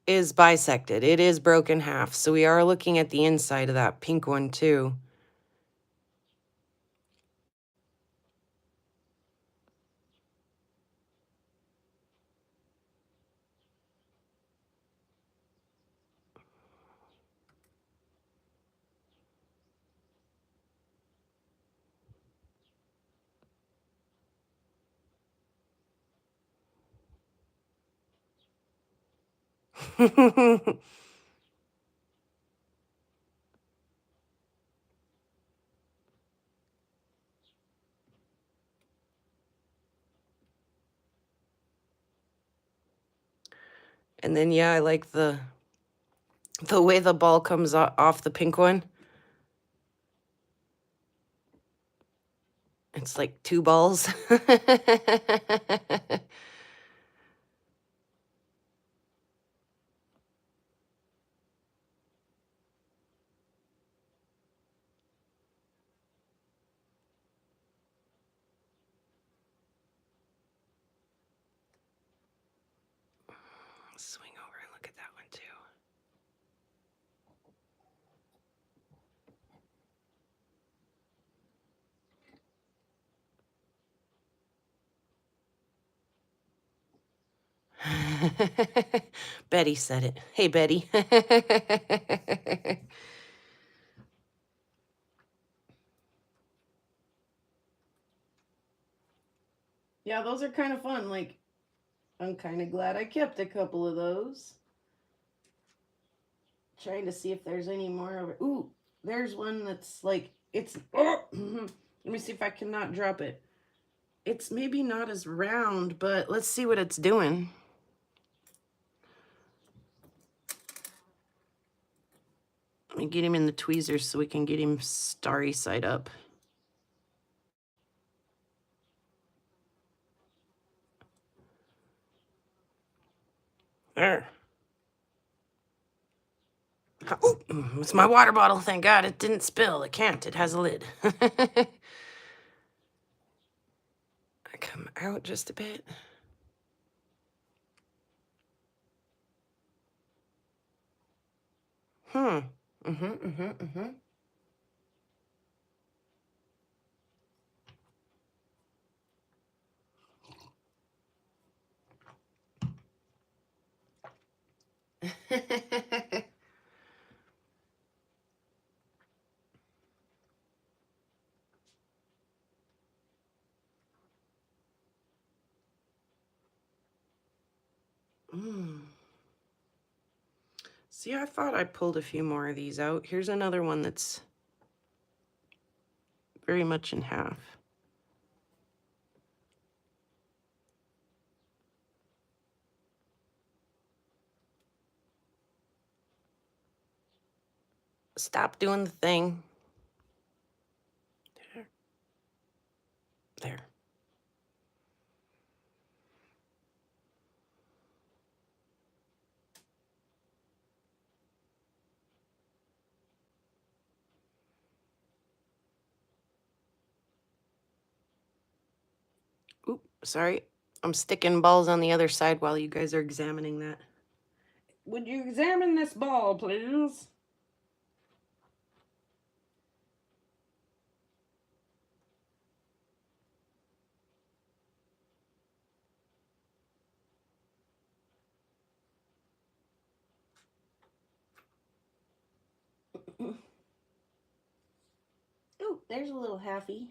is bisected. It is broken half. So we are looking at the inside of that pink one too. And then, yeah, I like the way the ball comes off the pink one. It's like 2 balls. Swing over and look at that one too. Betty said it. Hey, Betty. Yeah, those are kind of fun. Like, I'm kind of glad I kept a couple of those. Trying to see if there's any more of it. Ooh, there's one that's like, it's, oh, let me see if I cannot drop it. It's maybe not as round, but let's see what it's doing. Let me get him in the tweezers so we can get him starry side up. There. Oh, it's my water bottle. Thank God it didn't spill. It can't. It has a lid. I come out just a bit. Mm-hmm. See, I thought I pulled a few more of these out. Here's another one that's very much in half. Stop doing the thing. There. Oop, sorry. I'm sticking balls on the other side while you guys are examining that. Would you examine this ball, please? Oh, there's a little halfie.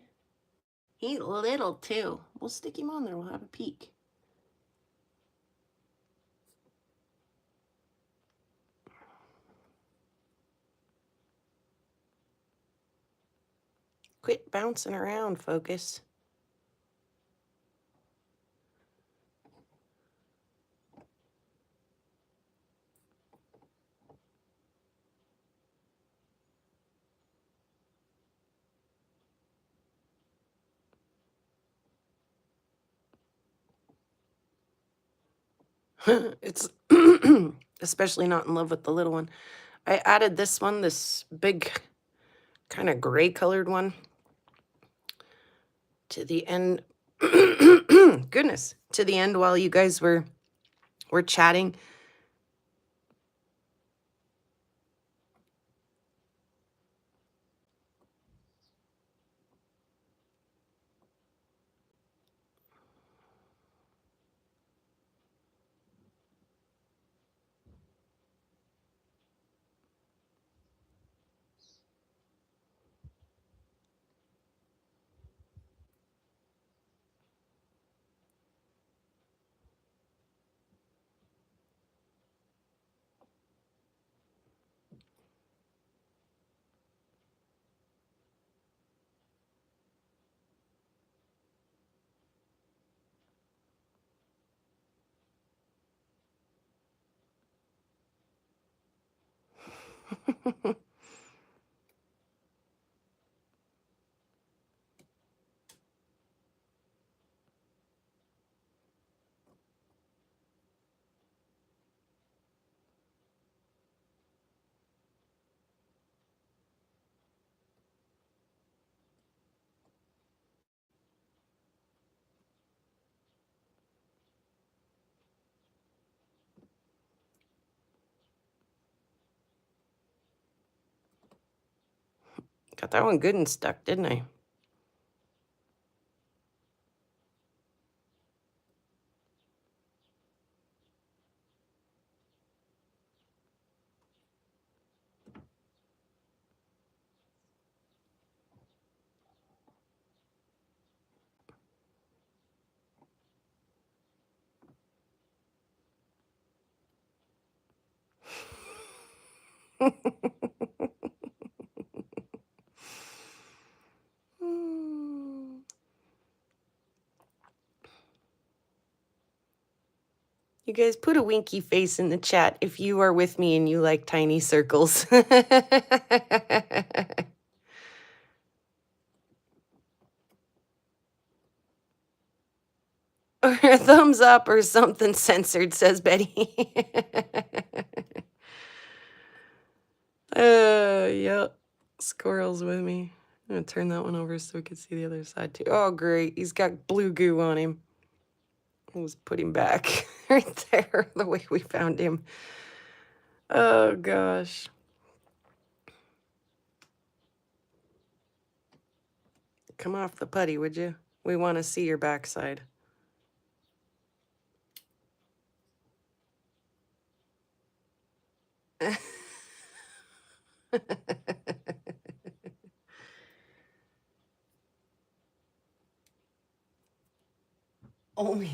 He's little too. We'll stick him on there. We'll have a peek. Quit bouncing around, Focus. It's especially not in love with the little one. I added this one, this big kind of gray colored one, to the end. Goodness, to the end while you guys were chatting. Got that one good and stuck, didn't I? You guys put a winky face in the chat if you are with me and you like tiny circles. Or a thumbs up or something censored, says Betty. Yeah. Squirrel's with me. I'm gonna turn that one over so we can see the other side too. Oh, great. He's got blue goo on him. Let's put him back right there, the way we found him. Oh, gosh. Come off the putty, would you? We want to see your backside. Only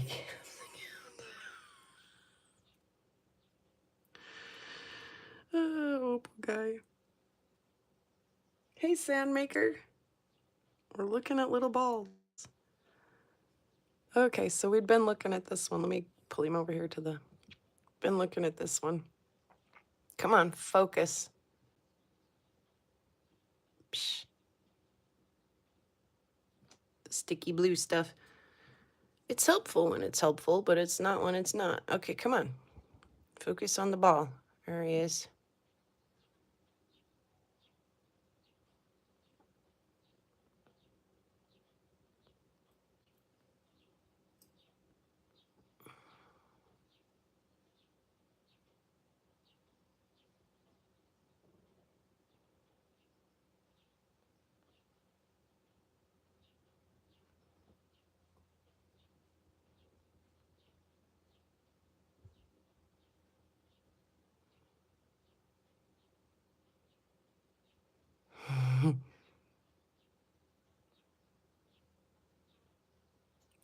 oh, poor guy. Hey, Sandmaker. We're looking at little balls. Okay, so we'd been looking at this one. Let me pull him over here to the... Been looking at this one. Come on, focus. Psh. The sticky blue stuff. It's helpful when it's helpful, but it's not when it's not. Okay, come on. Focus on the ball. There he is.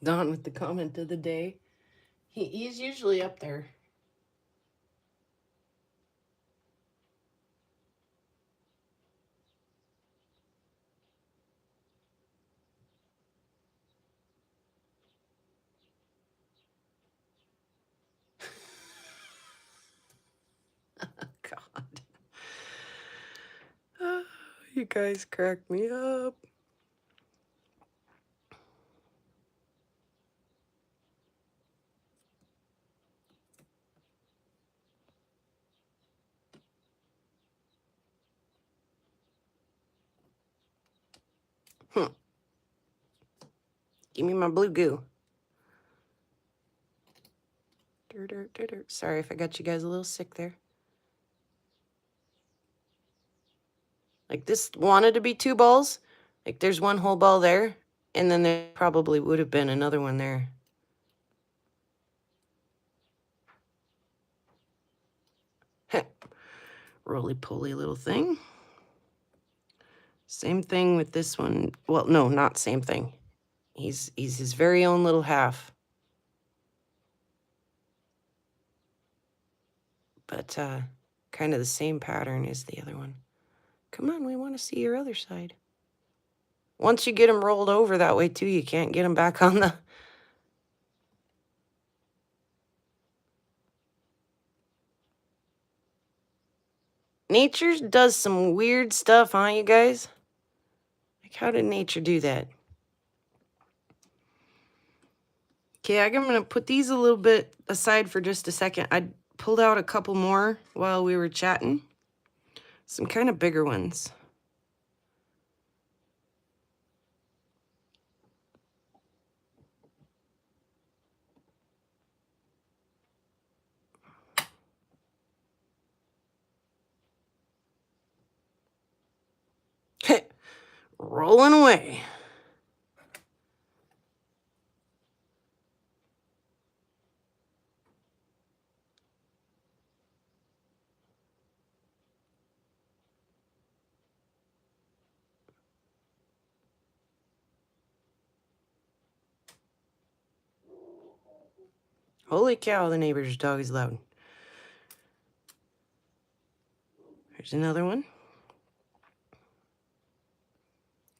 Don with the comment of the day. He's usually up there. God. Oh, you guys crack me up. Give me my blue goo. Sorry if I got you guys a little sick there. Like, this wanted to be 2 balls. Like, there's one whole ball there, and then there probably would have been another one there. Roly-poly little thing. Same thing with this one. Well, no, not same thing. He's his very own little half. But kind of the same pattern as the other one. Come on, we want to see your other side. Once you get them rolled over that way too, you can't get them back on the... Nature does some weird stuff, huh, you guys? Like, how did nature do that? Okay, I'm going to put these a little bit aside for just a second. I pulled out a couple more while we were chatting. Some kind of bigger ones. rolling away. Holy cow, the neighbor's dog is loud. Here's another one.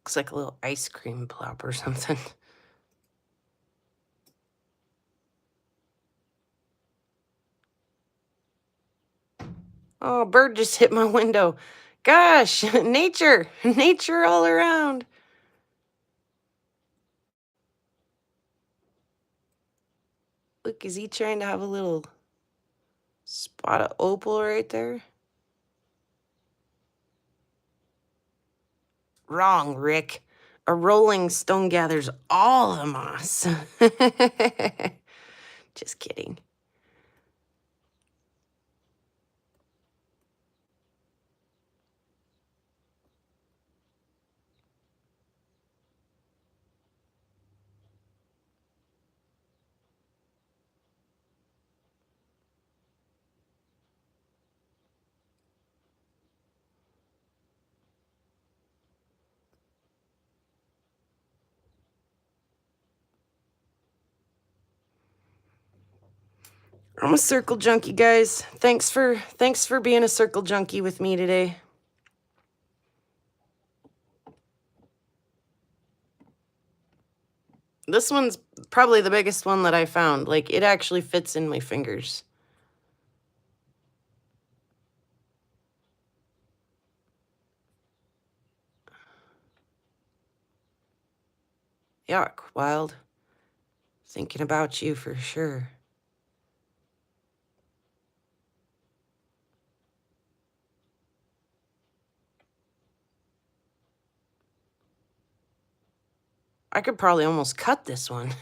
Looks like a little ice cream plop or something. Oh, a bird just hit my window. Gosh, nature all around. Look, is he trying to have a little spot of opal right there? Wrong, Rick. A rolling stone gathers all the moss. Just kidding. I'm a circle junkie, guys. Thanks for being a circle junkie with me today. This one's probably the biggest one that I found. Like, it actually fits in my fingers. Yuck, Wild. Thinking about you for sure. I could probably almost cut this one.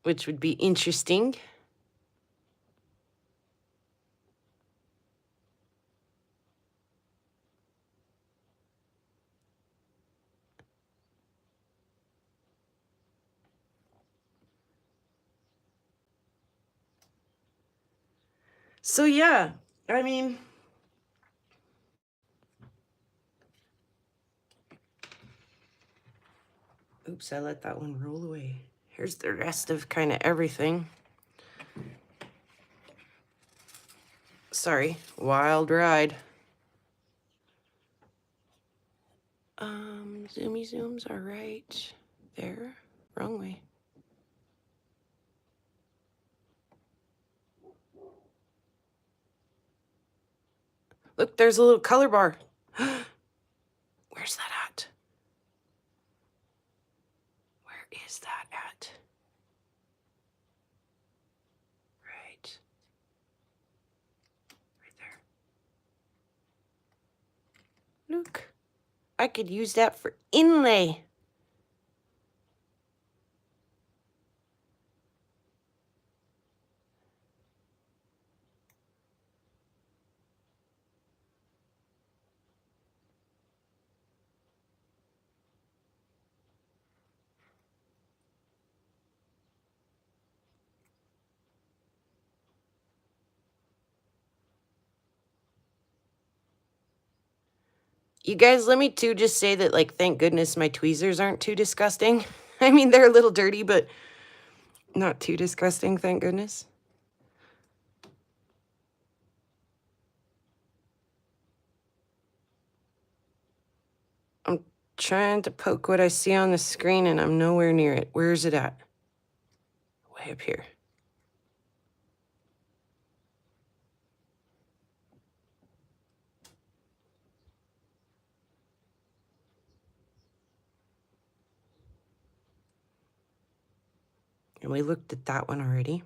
Which would be interesting. So yeah, I mean, oops, I let that one roll away. Here's the rest of kind of everything. Sorry, wild ride. Zoomy zooms are right there. Wrong way. Look, there's a little color bar. Where's that at? Where is that at? Right. Right there. Look, I could use that for inlay. You guys, let me too just say that, like, thank goodness my tweezers aren't too disgusting. I mean, they're a little dirty, but not too disgusting, thank goodness. I'm trying to poke what I see on the screen and I'm nowhere near it. Where is it at? Way up here. And we looked at that one already.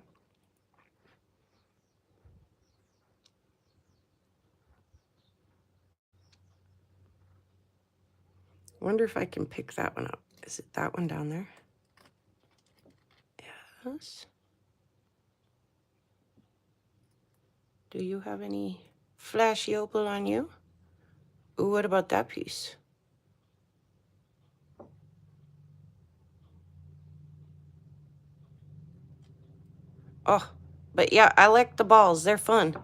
Wonder if I can pick that one up. Is it that one down there? Yes. Do you have any flashy opal on you? Ooh, what about that piece? Oh, but yeah, I like the balls. They're fun.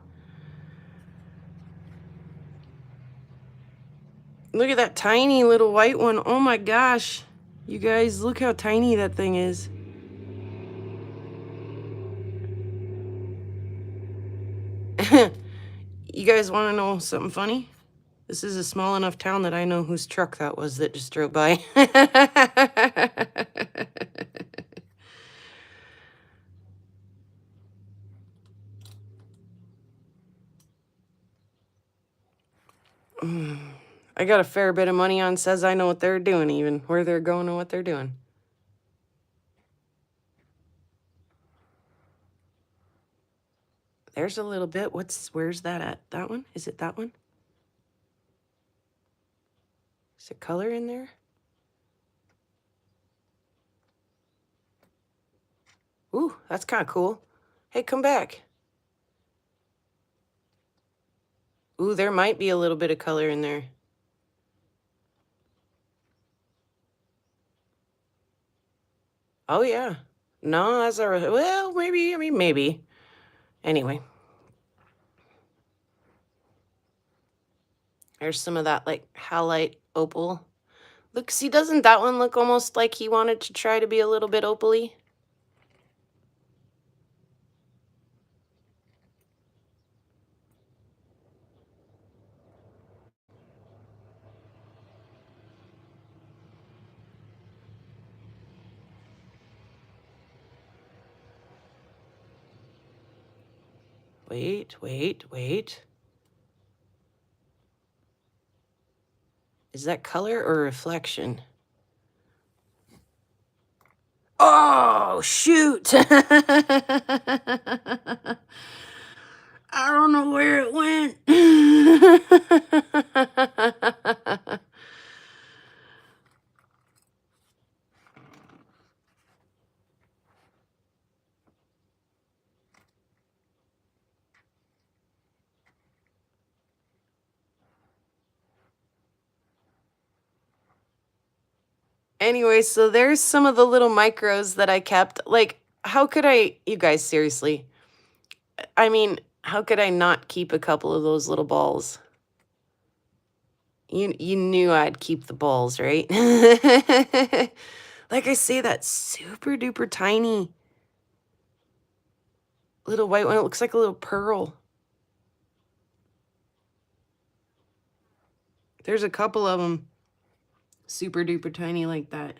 Look at that tiny little white one. Oh my gosh. You guys, look how tiny that thing is. You guys want to know something funny? This is a small enough town that I know whose truck that was that just drove by. I got a fair bit of money on says I know what they're doing, even where they're going and what they're doing. There's a little bit. Where's that at? That one? Is it that one? Is there color in there? Ooh, that's kind of cool. Hey, come back. Ooh, there might be a little bit of color in there. Oh, yeah. No, that's all right. Well, maybe. I mean, maybe. Anyway. There's some of that, like, halite opal. Look, see, doesn't that one look almost like he wanted to try to be a little bit opal-y? Wait. Is that color or reflection? Oh, shoot! I don't know where it went. Anyway, so there's some of the little micros that I kept. Like, how could you guys, seriously? I mean, how could I not keep a couple of those little balls? You knew I'd keep the balls, right? Like I say, that super duper tiny little white one. It looks like a little pearl. There's a couple of them super duper tiny like that.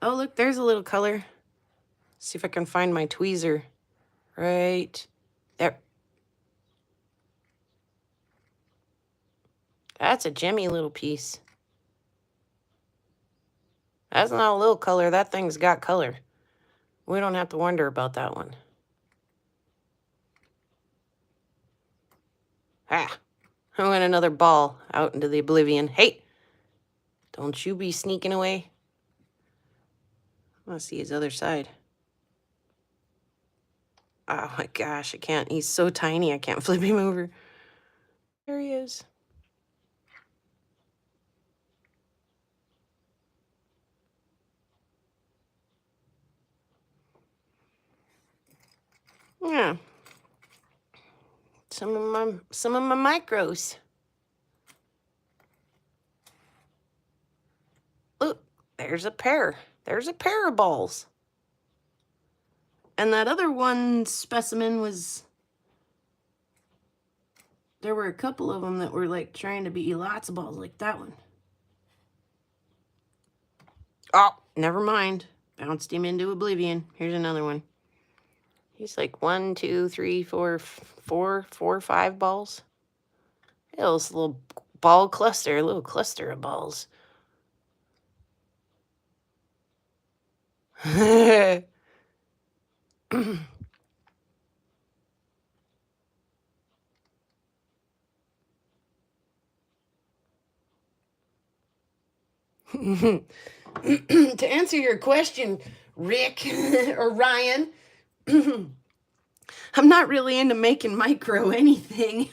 Oh, look, there's a little color. See if I can find my tweezer. Right there. That's a gemmy little piece. That's not a little color. That thing's got color. We don't have to wonder about that one. Ah, I went another ball out into the oblivion. Hey, don't you be sneaking away. I want to see his other side. Oh my gosh, I can't. He's so tiny, I can't flip him over. There he is. Yeah. Some of my micros. Look, there's a pair. There's a pair of balls. And that other one specimen was, there were a couple of them that were like trying to be lots of balls like that one. Oh, never mind. Bounced him into oblivion. Here's another one. He's like 1, 2, 3, 4, 5 balls. It was a little ball cluster, a little cluster of balls. To answer your question, Rick or Ryan, I'm not really into making micro anything.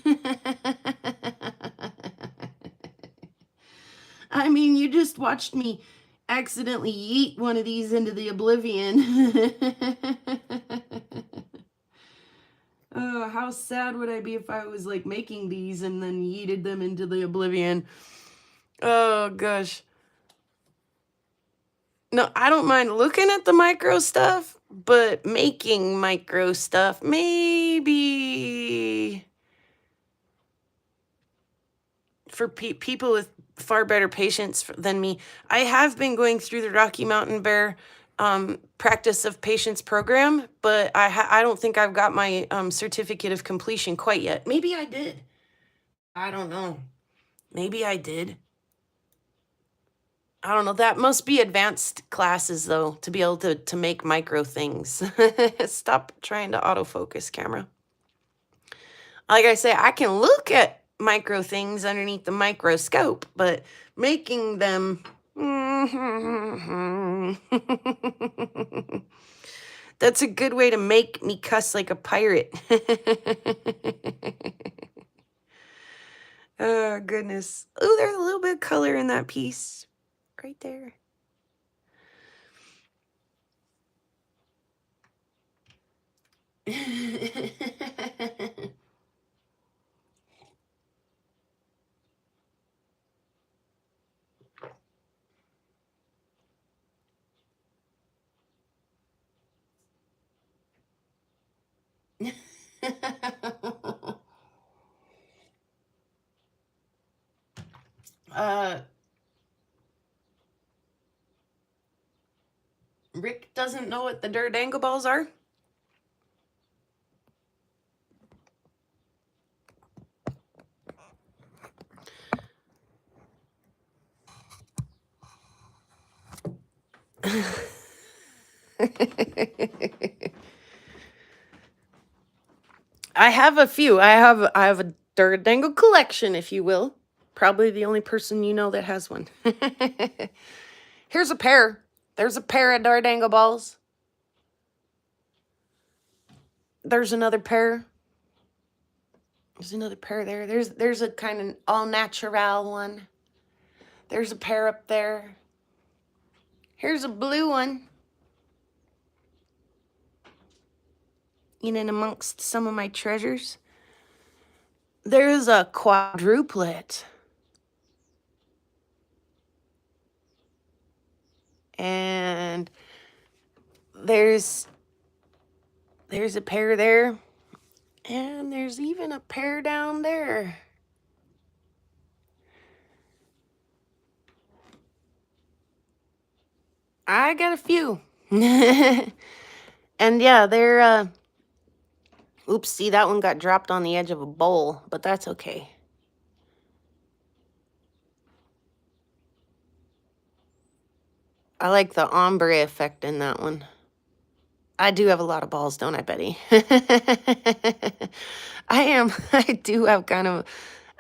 I mean, you just watched me accidentally yeet one of these into the oblivion. Oh, how sad would I be if I was like making these and then yeeted them into the oblivion? Oh, gosh. No, I don't mind looking at the micro stuff, but making micro stuff, maybe for people with far better patience than me. I have been going through the Rocky Mountain Bear practice of patience program, but I don't think I've got my certificate of completion quite yet. Maybe I did. I don't know. Maybe I did. I don't know. That must be advanced classes though, to be able to make micro things. Stop trying to autofocus, camera. Like I say, I can look at micro things underneath the microscope, but making them that's a good way to make me cuss like a pirate. Oh, goodness. Oh, there's a little bit of color in that piece right there. uh, Rick doesn't know what the dirt angle balls are. I have a few. I have a dirt dangle collection, if you will. Probably the only person you know that has one. Here's a pair. There's a pair of dirt angle balls. There's another pair. There's another pair there. There's a kind of all natural one. There's a pair up there. Here's a blue one. In and amongst some of my treasures. There's a quadruplet. And there's a pair there. And there's even a pair down there. I got a few. And yeah, they're oops, see, that one got dropped on the edge of a bowl, but that's okay. I like the ombre effect in that one. I do have a lot of balls, don't I, Betty? I do have kind of,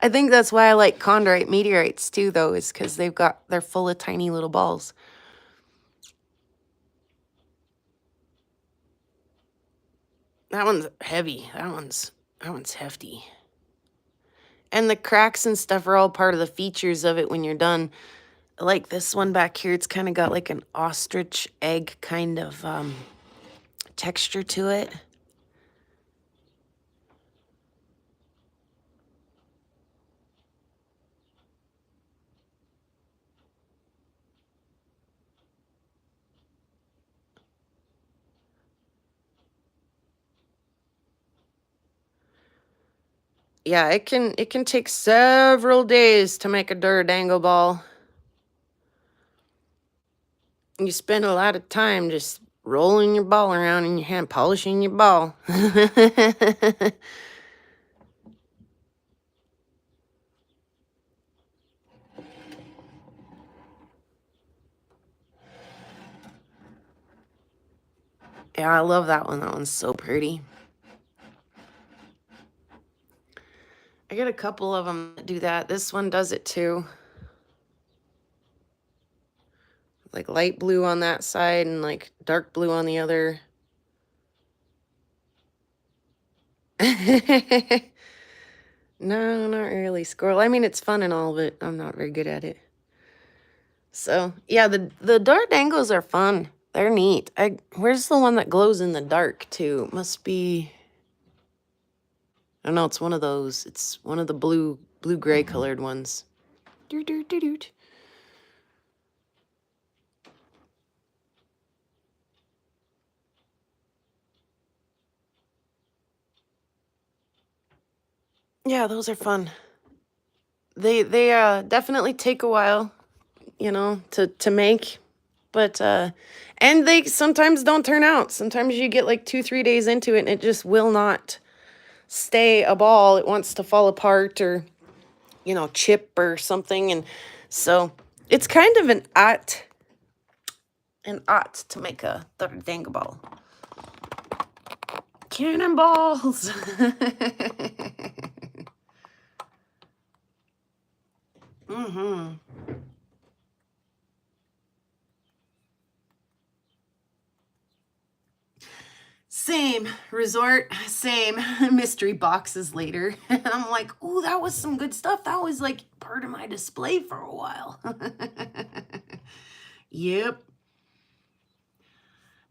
I think that's why I like chondrite meteorites too, though, is because they're full of tiny little balls. That one's heavy. That one's hefty. And the cracks and stuff are all part of the features of it when you're done. Like this one back here, it's kind of got like an ostrich egg kind of texture to it. Yeah, it can take several days to make a dangle ball. You spend a lot of time just rolling your ball around in your hand, polishing your ball. Yeah, I love that one. That one's so pretty. I got a couple of them that do that. This one does it too. Like light blue on that side and like dark blue on the other. No, not really. Squirrel. I mean, it's fun and all, but I'm not very good at it. So, yeah, the dart dangles are fun. They're neat. Where's the one that glows in the dark, too? Must be... I don't know, it's one of those. It's one of the blue-gray colored ones. Doot, doot, doot, doot. Yeah, those are fun. They definitely take a while, you know, to make, but and they sometimes don't turn out. Sometimes you get like 2-3 days into it and it just will not stay a ball. It wants to fall apart or, you know, chip or something. And so it's kind of an art to make a dangle ball. Cannonballs. Mm-hmm. Same resort, same mystery boxes later. And I'm like, oh, that was some good stuff. That was like part of my display for a while. Yep.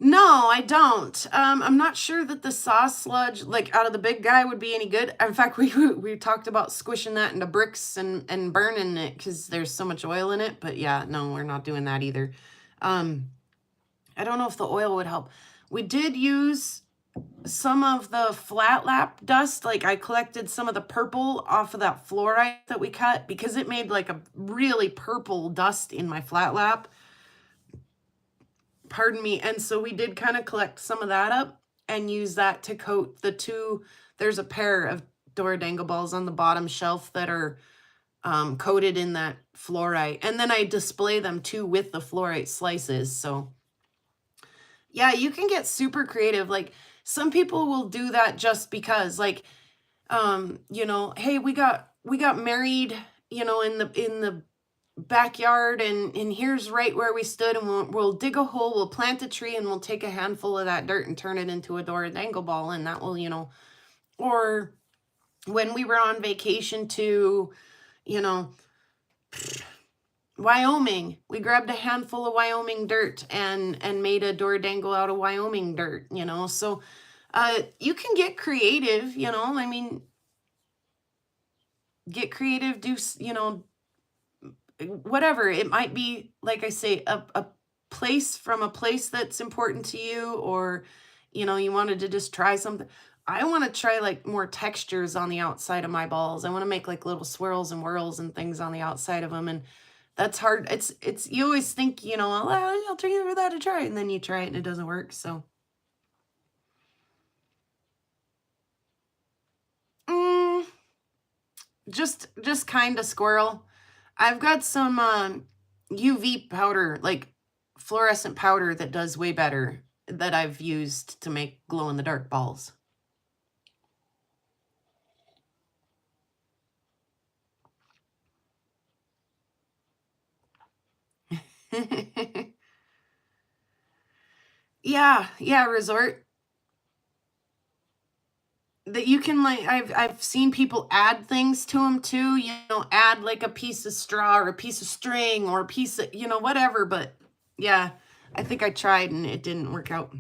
No, I don't. I'm not sure that the sauce sludge, like out of the big guy, would be any good. In fact, we talked about squishing that into bricks and burning it because there's so much oil in it. But yeah, no, we're not doing that either. I don't know if the oil would help. We did use some of the flat lap dust. Like I collected some of the purple off of that fluorite that we cut because it made like a really purple dust in my flat lap. Pardon me. And so we did kind of collect some of that up and use that to coat the two. There's a pair of Dora Dangle balls on the bottom shelf that are coated in that fluorite. And then I display them too with the fluorite slices. So yeah, you can get super creative. Like some people will do that just because, like, you know, hey, we got married, you know, in the backyard, and here's right where we stood, and we'll dig a hole, we'll plant a tree, and we'll take a handful of that dirt and turn it into a Dora Dangle ball, and that will, you know. Or when we were on vacation to, you know, Wyoming, we grabbed a handful of Wyoming dirt and made a Dora Dangle out of Wyoming dirt, you know. So you can get creative, you know. I mean, get creative, do, you know, whatever. It might be, like I say, a place from a place that's important to you, or, you know, you wanted to just try something. I want to try like more textures on the outside of my balls. I want to make like little swirls and whirls and things on the outside of them. And that's hard. It's, you always think, you know, well, I'll give that a try. And then you try it and it doesn't work. So. Just kind of squirrel. I've got some UV powder, like fluorescent powder that does way better, that I've used to make glow in the dark balls. Yeah, resort. That you can, like, I've seen people add things to them too, you know, add like a piece of straw or a piece of string or a piece of, you know, whatever. But yeah, I think I tried and it didn't work out.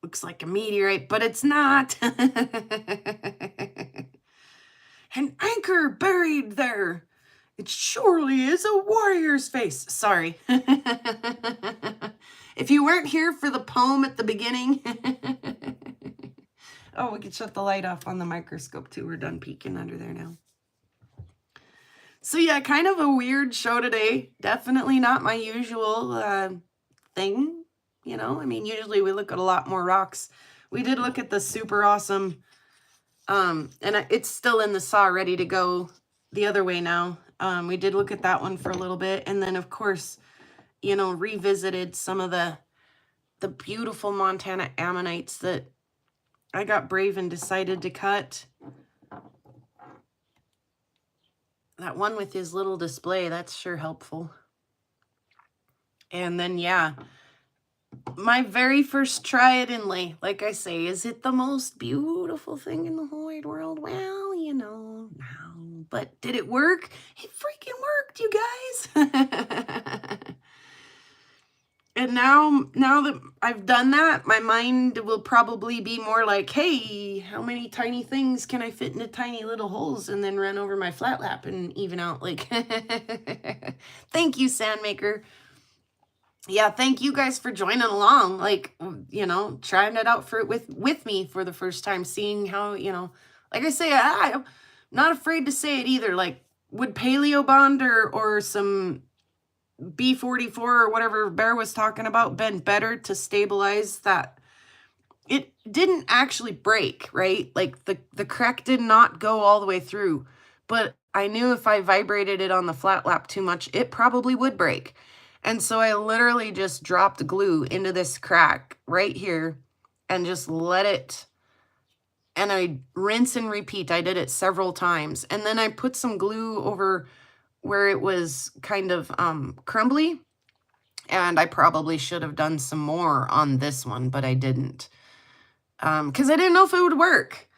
Looks like a meteorite, but it's not. An anchor buried there. It surely is a warrior's face. Sorry. If you weren't here for the poem at the beginning. Oh, we can shut the light off on the microscope too. We're done peeking under there now. So yeah, kind of a weird show today. Definitely not my usual thing. You know, I mean, usually we look at a lot more rocks. We did look at the super awesome, and it's still in the saw ready to go the other way now. We did look at that one for a little bit. And then of course, you know, revisited some of the beautiful Montana ammonites that I got brave and decided to cut. That one with his little display, that's sure helpful. And then, yeah, my very first try at inlay, like I say, is it the most beautiful thing in the whole wide world? Well, no. But did it work? It freaking worked, you guys. And now that I've done that, my mind will probably be more like, hey, how many tiny things can I fit into tiny little holes and then run over my flat lap and even out? Like, thank you, Sandmaker. Yeah, thank you guys for joining along. Like, trying it out with me for the first time, seeing how, like I say, I'm not afraid to say it either. Like, would Paleo Bond or some B44 or whatever Bear was talking about been better to stabilize that? It didn't actually break, right? Like the crack did not go all the way through, but I knew if I vibrated it on the flat lap too much, it probably would break. And so I literally just dropped glue into this crack right here and just let it, and I rinse and repeat. I did it several times. And then I put some glue over where it was kind of crumbly. And I probably should have done some more on this one, but I didn't. Because I didn't know if it would work.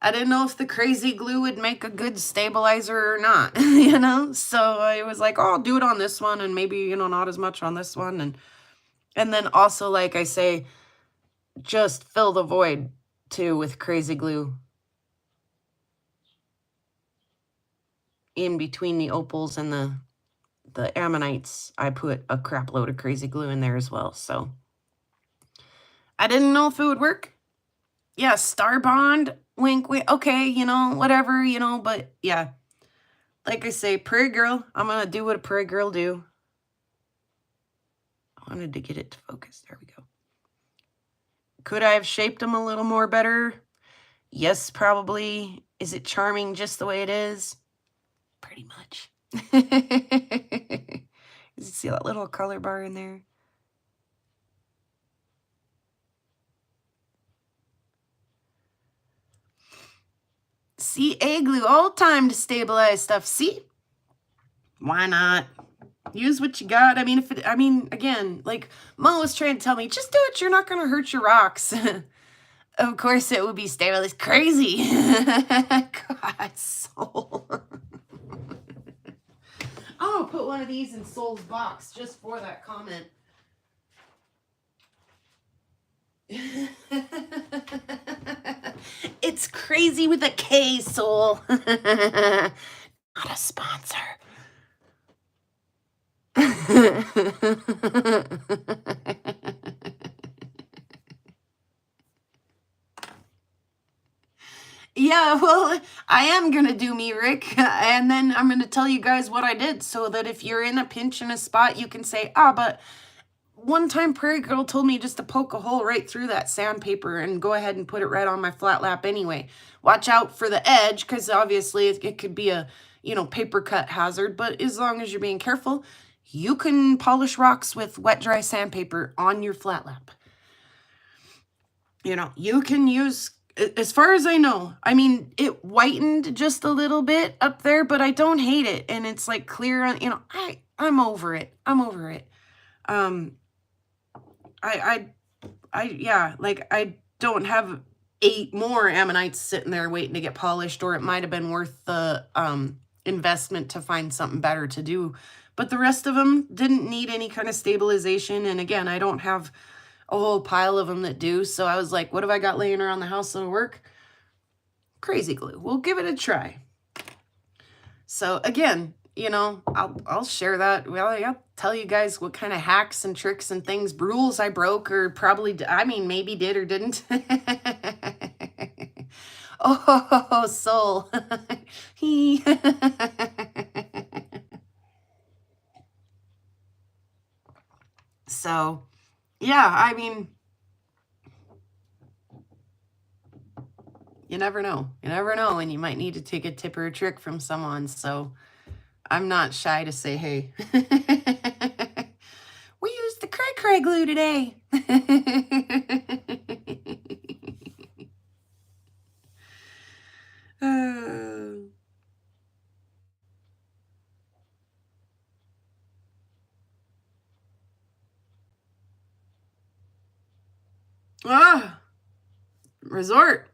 I didn't know if the crazy glue would make a good stabilizer or not, So I was like, oh, I'll do it on this one and maybe, not as much on this one. And then also, like I say, just fill the void too with crazy glue. In between the opals and the ammonites, I put a crap load of crazy glue in there as well. So I didn't know if it would work. Yeah, Star Bond, wink, wink. Okay, whatever, but yeah. Like I say, Prairie Girl, I'm going to do what a Prairie Girl do. I wanted to get it to focus. There we go. Could I have shaped them a little more better? Yes, probably. Is it charming just the way it is? Pretty much. You see that little color bar in there? See, egg glue all the time to stabilize stuff. See? Why not? Use what you got. I mean, again, like Mo was trying to tell me, just do it. You're not going to hurt your rocks. Of course it would be stable. It's crazy. God, Soul. I'm going to put one of these in Soul's box just for that comment. It's crazy with a K, Soul. Not a sponsor. Yeah, well, I am going to do me, Rick, and then I'm going to tell you guys what I did so that if you're in a pinch in a spot, you can say, but one time Prairie Girl told me just to poke a hole right through that sandpaper and go ahead and put it right on my flat lap anyway. Watch out for the edge, because obviously it could be a, paper cut hazard, but as long as you're being careful, you can polish rocks with wet, dry sandpaper on your flat lap. You can use, as far as I know, I mean, it whitened just a little bit up there, but I don't hate it. And it's like clear on, I'm over it. I'm over it. Yeah, like I don't have 8 more ammonites sitting there waiting to get polished, or it might have been worth the investment to find something better to do. But the rest of them didn't need any kind of stabilization. And again, I don't have a whole pile of them that do. So I was like, what have I got laying around the house that'll work? Crazy glue. We'll give it a try. So again, I'll share that. Well, I'll tell you guys what kind of hacks and tricks and things, rules I broke, or probably, maybe did or didn't. Oh, Soul. So, yeah, you never know. You never know, and you might need to take a tip or a trick from someone. So I'm not shy to say, hey, we used the cray glue today. Ah, resort.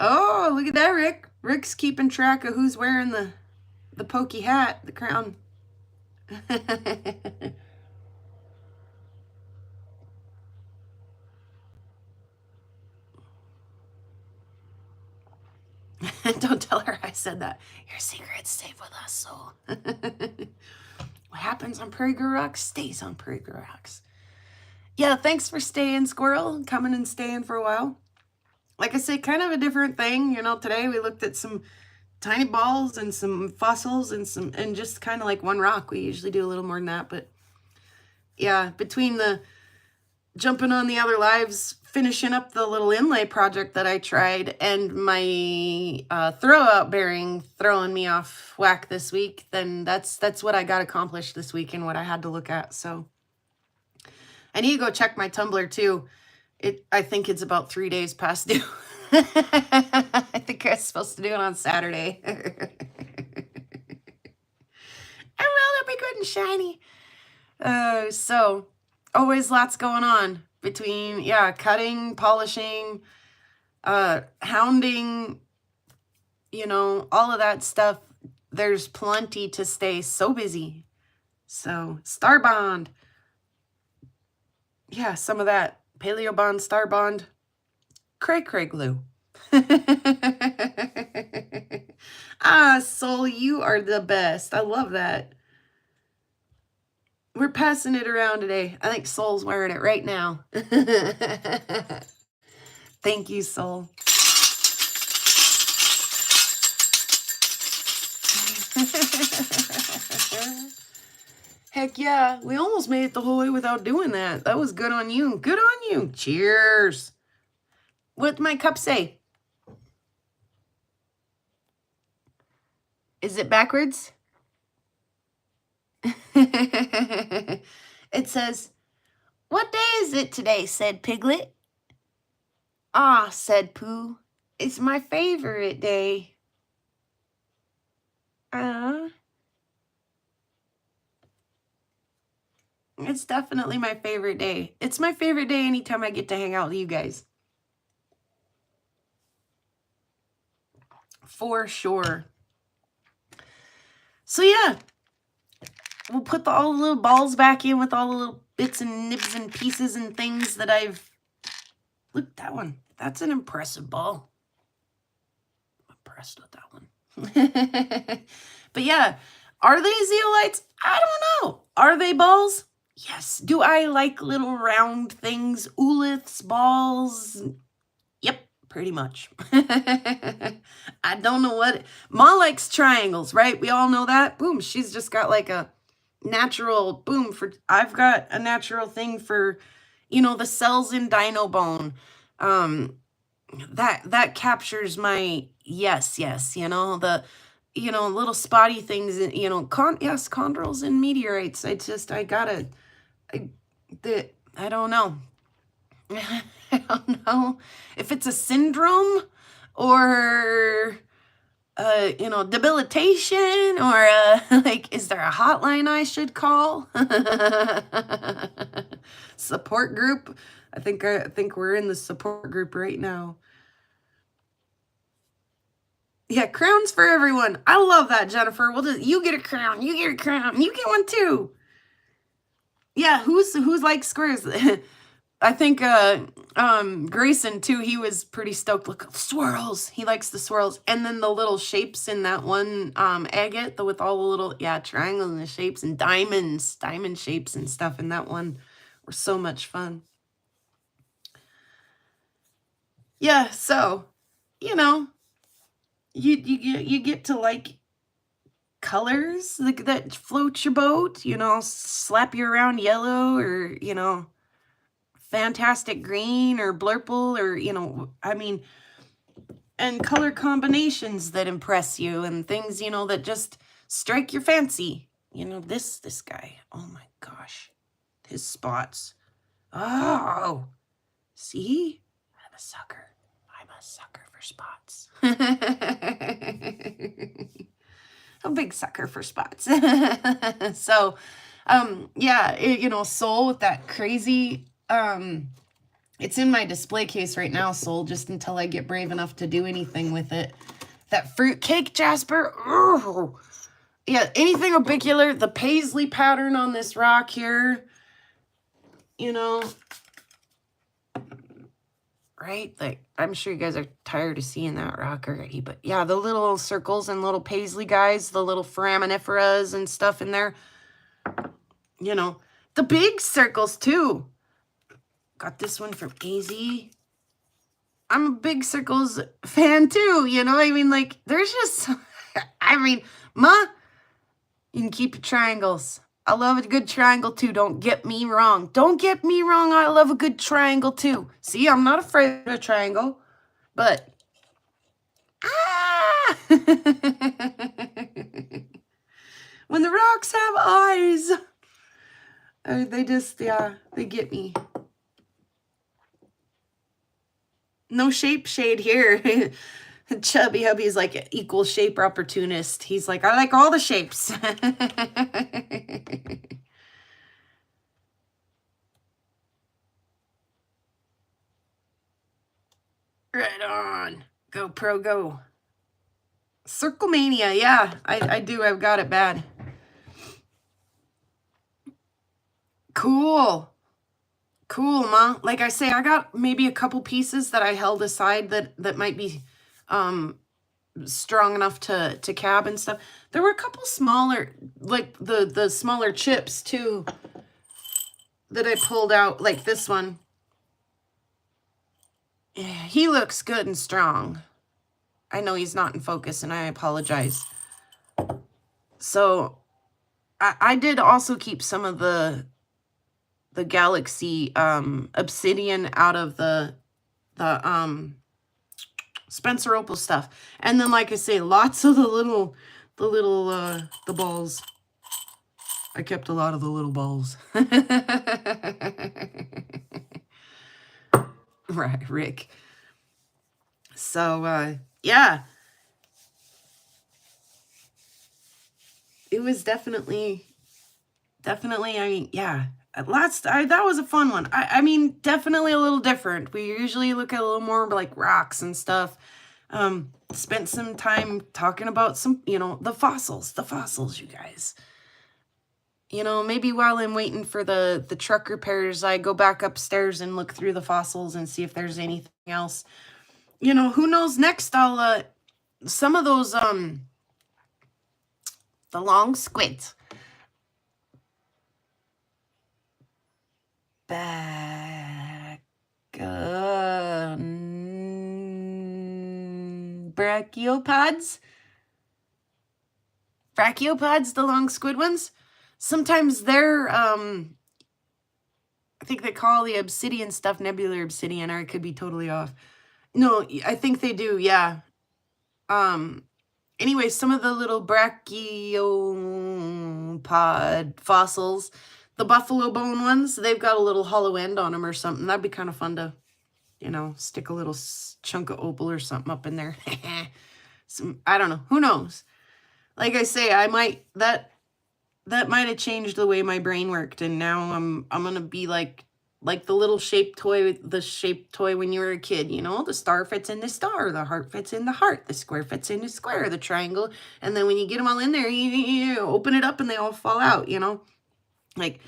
Oh, look at that, Rick. Rick's keeping track of who's wearing the pokey hat, the crown. Don't tell her I said that. Your secret's safe with us, soul. What happens on Prairie Girl Rocks stays on Prairie Girl Rocks. Yeah, thanks for staying, Squirrel. Coming and staying for a while. Like I said, kind of a different thing. You know, today we looked at some tiny balls and some fossils and just kind of like one rock. We usually do a little more than that, but yeah, between the jumping on the other lives, finishing up the little inlay project that I tried, and my throwout bearing throwing me off whack this week, then that's what I got accomplished this week and what I had to look at. So I need to go check my tumbler too. I think it's about 3 days past due. I think I was supposed to do it on Saturday. I will, it'll be good and shiny. So always lots going on between, yeah, cutting, polishing, hounding, you know, all of that stuff. There's plenty to stay so busy. So Star Bond. Yeah, some of that. Paleo Bond, Star Bond, cray glue. Ah, Soul, you are the best. I love that. We're passing it around today. I think Soul's wearing it right now. Thank you, Soul. Heck yeah, we almost made it the whole way without doing that. That was good on you. Good on you. Cheers. What'd my cup say? Is it backwards? It says, "What day is it today?" said Piglet. "Ah," said Pooh, "it's my favorite day." It's definitely my favorite day. It's my favorite day anytime I get to hang out with you guys. For sure. So yeah, we'll put all the little balls back in with all the little bits and nibs and pieces and things that I've... Look, that one. That's an impressive ball. I'm impressed with that one. But yeah, are they zeolites? I don't know. Are they balls? Yes. Do I like little round things? Ooliths, balls? Yep, pretty much. I don't know what... Ma likes triangles, right? We all know that. Boom, she's just got like a natural... Boom, for... I've got a natural thing for, you know, the cells in dino bone. That captures my... Yes, you know, the... You know, little spotty things, you know, yes, chondrules and meteorites. I don't know. I don't know if it's a syndrome or, you know, debilitation or, like, is there a hotline I should call? Support group. I think we're in the support group right now. Yeah, crowns for everyone. I love that, Jennifer. You get a crown. You get a crown. You get one too. Yeah, who's like squares? I think Grayson too, he was pretty stoked. Look, swirls. He likes the swirls. And then the little shapes in that one agate, with all the little, yeah, triangles and the shapes and diamonds, diamond shapes and stuff in that one were so much fun. Yeah, so, you know, you get to like colors that float your boat, you know, slap you around yellow or, you know, fantastic green or blurple or, you know, I mean, and color combinations that impress you and things, you know, that just strike your fancy. You know, this guy, oh my gosh, his spots. Oh, see, I'm a sucker. I'm a sucker for spots. a big sucker for spots. So, yeah, you know, Soul with that crazy, it's in my display case right now, Soul, just until I get brave enough to do anything with it. That fruitcake, Jasper. Ugh. Yeah, anything ubicular. The paisley pattern on this rock here, you know, right? Like, I'm sure you guys are tired of seeing that rock already, but yeah, the little circles and little paisley guys, the little foraminiferas and stuff in there, you know, the big circles too. Got this one from AZ. I'm a big circles fan too, you know? I mean, like, there's just, I mean, Ma, you can keep your triangles. I love a good triangle too. Don't get me wrong. Don't get me wrong. I love a good triangle too. See, I'm not afraid of a triangle, but when the rocks have eyes, they just, yeah, they get me. No shape shade here. Chubby hubby's like equal shape opportunist. He's like, I like all the shapes. Right on. Go, pro, go. Circle Mania. Yeah, I do. I've got it bad. Cool. Cool, Ma. Like I say, I got maybe a couple pieces that I held aside that might be strong enough to cab and stuff. There were a couple smaller, like the smaller chips too, that I pulled out, like this one. Yeah, he looks good and strong. I know he's not in focus, and I apologize. So I did also keep some of the Galaxy obsidian out of the Spencer Opal stuff. And then, like I say, lots of the balls. I kept a lot of the little balls. Right, Rick. So, yeah. It was definitely, I mean, yeah. That was a fun one. I mean, definitely a little different. We usually look at a little more like rocks and stuff. Spent some time talking about some, you know, the fossils, you guys. You know, maybe while I'm waiting for the truck repairs, I go back upstairs and look through the fossils and see if there's anything else. You know, who knows next? I'll, some of those, the long squid. Brachiopods, the long squid ones. Sometimes they're, I think they call the obsidian stuff nebular obsidian, or it could be totally off. No, I think they do, yeah. Anyway, some of the little brachiopod fossils, the buffalo bone ones, they've got a little hollow end on them or something. That'd be kind of fun to, you know, stick a little chunk of opal or something up in there. I don't know. Who knows? Like I say, I might, that might have changed the way my brain worked, and now I'm gonna be like the little shaped toy, when you were a kid, you know, the star fits in the star, the heart fits in the heart, the square fits in the square, the triangle, and then when you get them all in there, you open it up and they all fall out, you know? Like,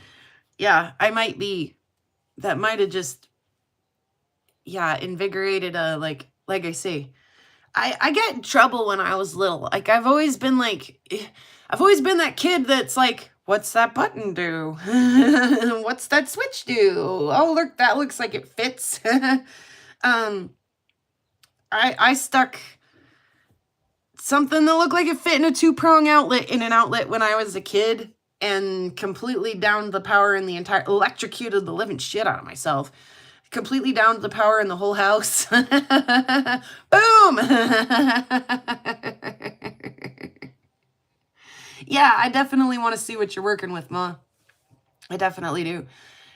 yeah, I might be, that might have just, yeah, invigorated like I say, I get in trouble when I was little. Like, I've always been that kid that's like, what's that button do? What's that switch do? Oh, look, that looks like it fits. I stuck something that looked like it fit in a 2-prong outlet in an outlet when I was a kid, and completely downed the power in the entire, electrocuted the living shit out of myself. Completely downed the power in the whole house. Boom! Yeah, I definitely want to see what you're working with, Ma. I definitely do.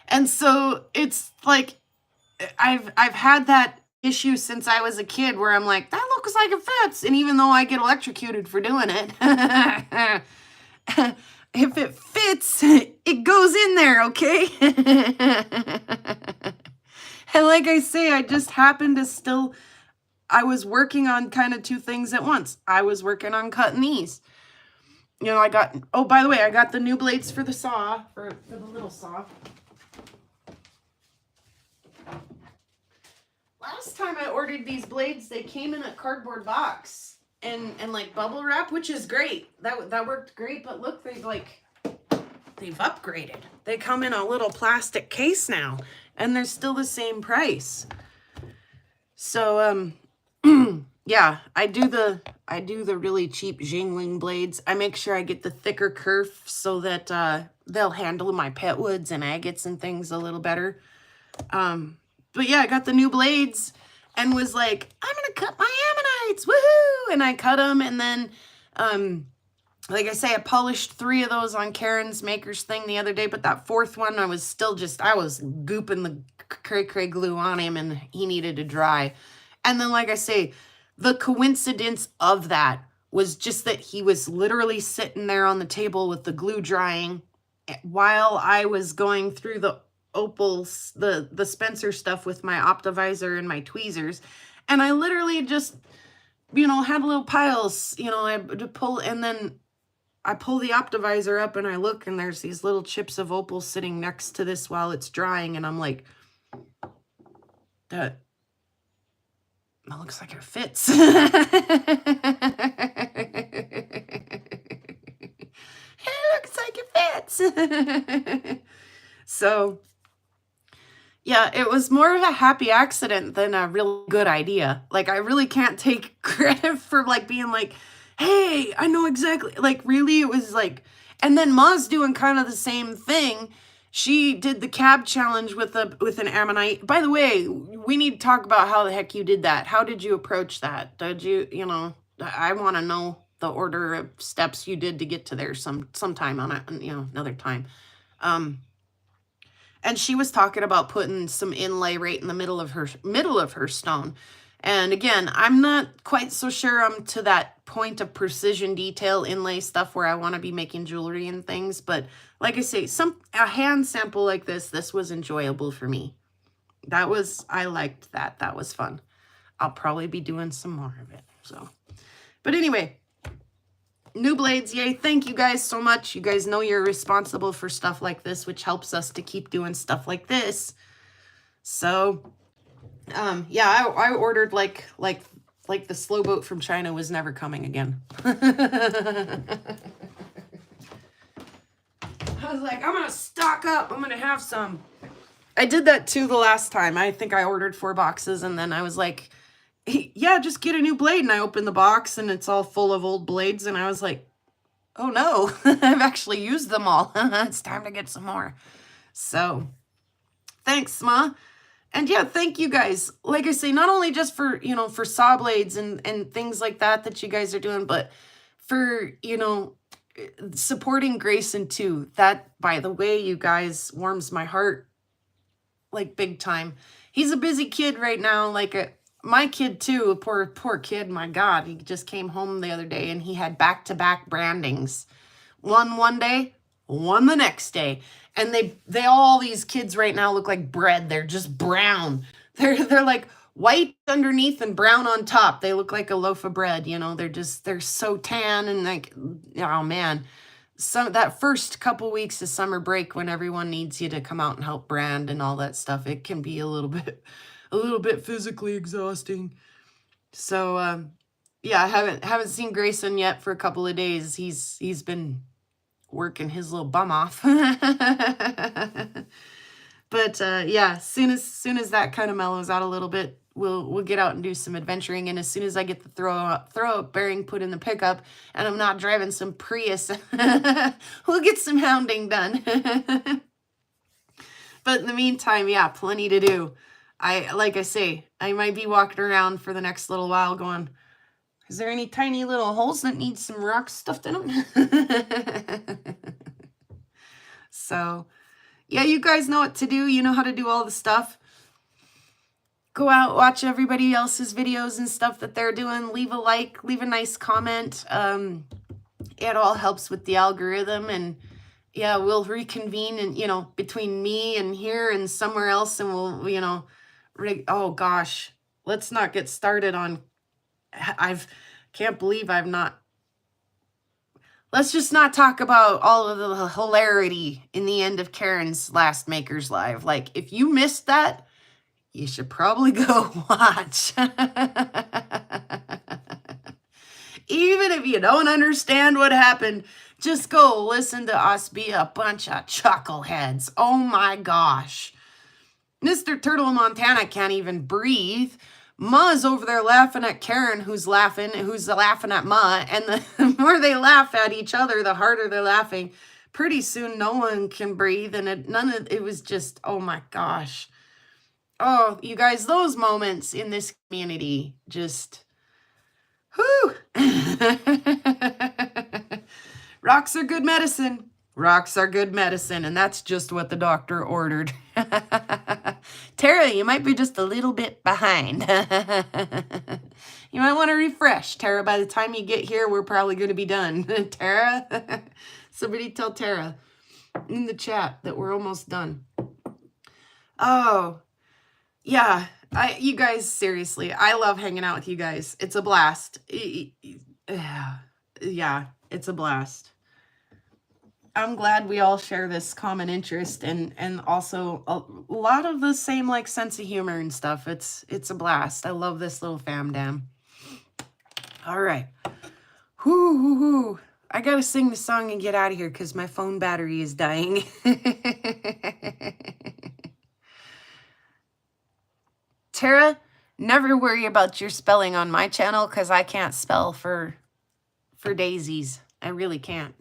And so it's like, I've had that issue since I was a kid where I'm like, that looks like it fits. And even though I get electrocuted for doing it, if it fits, it goes in there, okay? And like I say, I just happened to still, I was working on kind of two things at once. I was working on cutting these. You know, I got, oh, by the way, I got the new blades for the saw, for the little saw. Last time I ordered these blades, they came in a cardboard box and like bubble wrap, which is great. That worked great, but look, they've upgraded. They come in a little plastic case now, and they're still the same price. So yeah, I do the really cheap Jingling blades. I make sure I get the thicker kerf so that they'll handle my pet woods and agates and things a little better. But yeah, I got the new blades and was like, I'm gonna cut my ammonites, woohoo! And I cut them, and then like I say, I polished 3 of those on Karen's Maker's thing the other day, but that 4th one, I was gooping the cray glue on him, and he needed to dry. And then, like I say, the coincidence of that was just that he was literally sitting there on the table with the glue drying while I was going through the opals, the Spencer stuff with my Optivisor and my tweezers. And I literally just, you know, had little piles, you know, I had to pull, and then I pull the Optivisor up and I look, and there's these little chips of opal sitting next to this while it's drying. And I'm like, that looks like it fits. It looks like it fits. So yeah, it was more of a happy accident than a real good idea. Like, I really can't take credit for like being like, hey, I know exactly, like, really, it was like, and then Ma's doing kind of the same thing. She did the cab challenge with an ammonite. By the way, we need to talk about how the heck you did that. How did you approach that? Did you, you know, I want to know the order of steps you did to get to there sometime on it, you know, another time. And she was talking about putting some inlay right in the middle of her stone. And again, I'm not quite so sure I'm to that point of precision detail inlay stuff where I want to be making jewelry and things. But like I say, a hand sample like this was enjoyable for me. I liked that. That was fun. I'll probably be doing some more of it. So, but anyway, new blades, yay. Thank you guys so much. You guys know you're responsible for stuff like this, which helps us to keep doing stuff like this. So, yeah, I ordered like the slow boat from China was never coming again. I was like, I'm gonna stock up. I'm gonna have some. I did that too the last time. I think I ordered 4 boxes, and then I was like, yeah, just get a new blade. And I opened the box, and it's all full of old blades, and I was like, oh no, I've actually used them all. It's time to get some more. So, thanks, Ma. And yeah, thank you guys. Like I say, not only just for, you know, for saw blades and things like that you guys are doing, but for, you know, supporting Grayson too. That, by the way, you guys, warms my heart like big time. He's a busy kid right now, like my kid too, poor kid, my God. He just came home the other day and he had back-to-back brandings. One day, one the next day. And all these kids right now look like bread. They're just brown. They're like white underneath and brown on top. They look like a loaf of bread, you know. They're so tan, and like, oh man. So that first couple weeks of summer break when everyone needs you to come out and help brand and all that stuff, it can be a little bit physically exhausting. So yeah, I haven't seen Grayson yet for a couple of days. He's been working his little bum off. But yeah, soon as that kind of mellows out a little bit, we'll get out and do some adventuring. And as soon as I get the throw up bearing put in the pickup and I'm not driving some Prius, we'll get some hounding done. But in the meantime, yeah, plenty to do. Like I say, I might be walking around for the next little while going, is there any tiny little holes that need some rocks stuffed in them? So, yeah, you guys know what to do. You know how to do all the stuff. go out, watch everybody else's videos and stuff that they're doing. Leave a like, leave a nice comment. It all helps with the algorithm. And yeah, we'll reconvene and, you know, between me and here and somewhere else. And we'll, you know, oh gosh, let's not get started on, can't believe I've not, let's just not talk about all of the hilarity in the end of Karen's last Makers Live. Like, if you missed that, you should probably go watch. Even if you don't understand what happened, just go listen to us be a bunch of chuckleheads. Oh my gosh. Mr. Turtle in Montana can't even breathe. Ma's over there laughing at Karen, who's laughing at Ma. And the more they laugh at each other, the harder they're laughing. Pretty soon, no one can breathe. And it was just, oh my gosh. Oh, you guys, those moments in this community just, whew. Rocks are good medicine. Rocks are good medicine. And that's just what the doctor ordered. Tara, you might be just a little bit behind. You might want to refresh. Tara, by the time you get here, we're probably going to be done. Tara, somebody tell Tara in the chat that we're almost done. Oh, yeah. You guys, seriously, I love hanging out with you guys. It's a blast. Yeah, it's a blast. I'm glad we all share this common interest and also a lot of the same like sense of humor and stuff. It's a blast. I love this little fam dam. All right. Whoo. I gotta sing the song and get out of here because my phone battery is dying. Tara, never worry about your spelling on my channel because I can't spell for daisies. I really can't.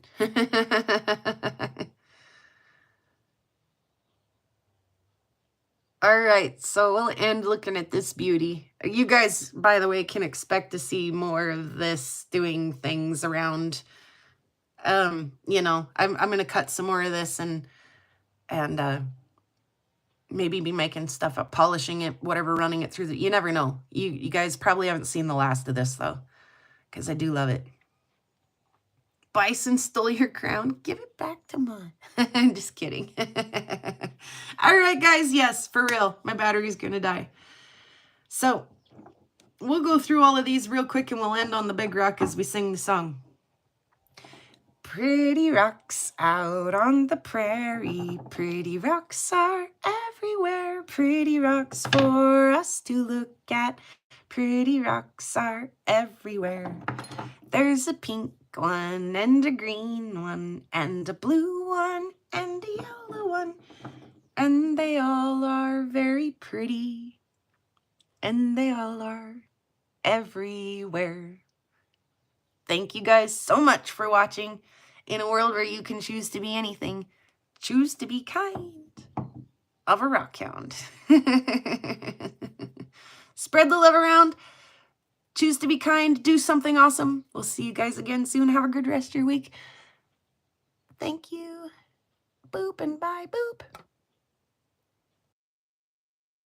All right, so we'll end looking at this beauty. You guys, by the way, can expect to see more of this doing things around. You know, I'm gonna cut some more of this and maybe be making stuff up, polishing it, whatever, running it through the. You never know. You guys probably haven't seen the last of this though, because I do love it. Bison stole your crown. Give it back to Mom. I'm just kidding. All right, guys. Yes, for real. My battery's going to die. So we'll go through all of these real quick and we'll end on the big rock as we sing the song. Pretty rocks out on the prairie. Pretty rocks are everywhere. Pretty rocks for us to look at. Pretty rocks are everywhere. There's a pink one and a green one and a blue one and a yellow one, and they all are very pretty, and they all are everywhere. Thank you guys so much for watching. In a world where you can choose to be anything, choose to be kind of a rock hound. Spread the love around. Choose to be kind. Do something awesome. We'll see you guys again soon. Have a good rest of your week. Thank you.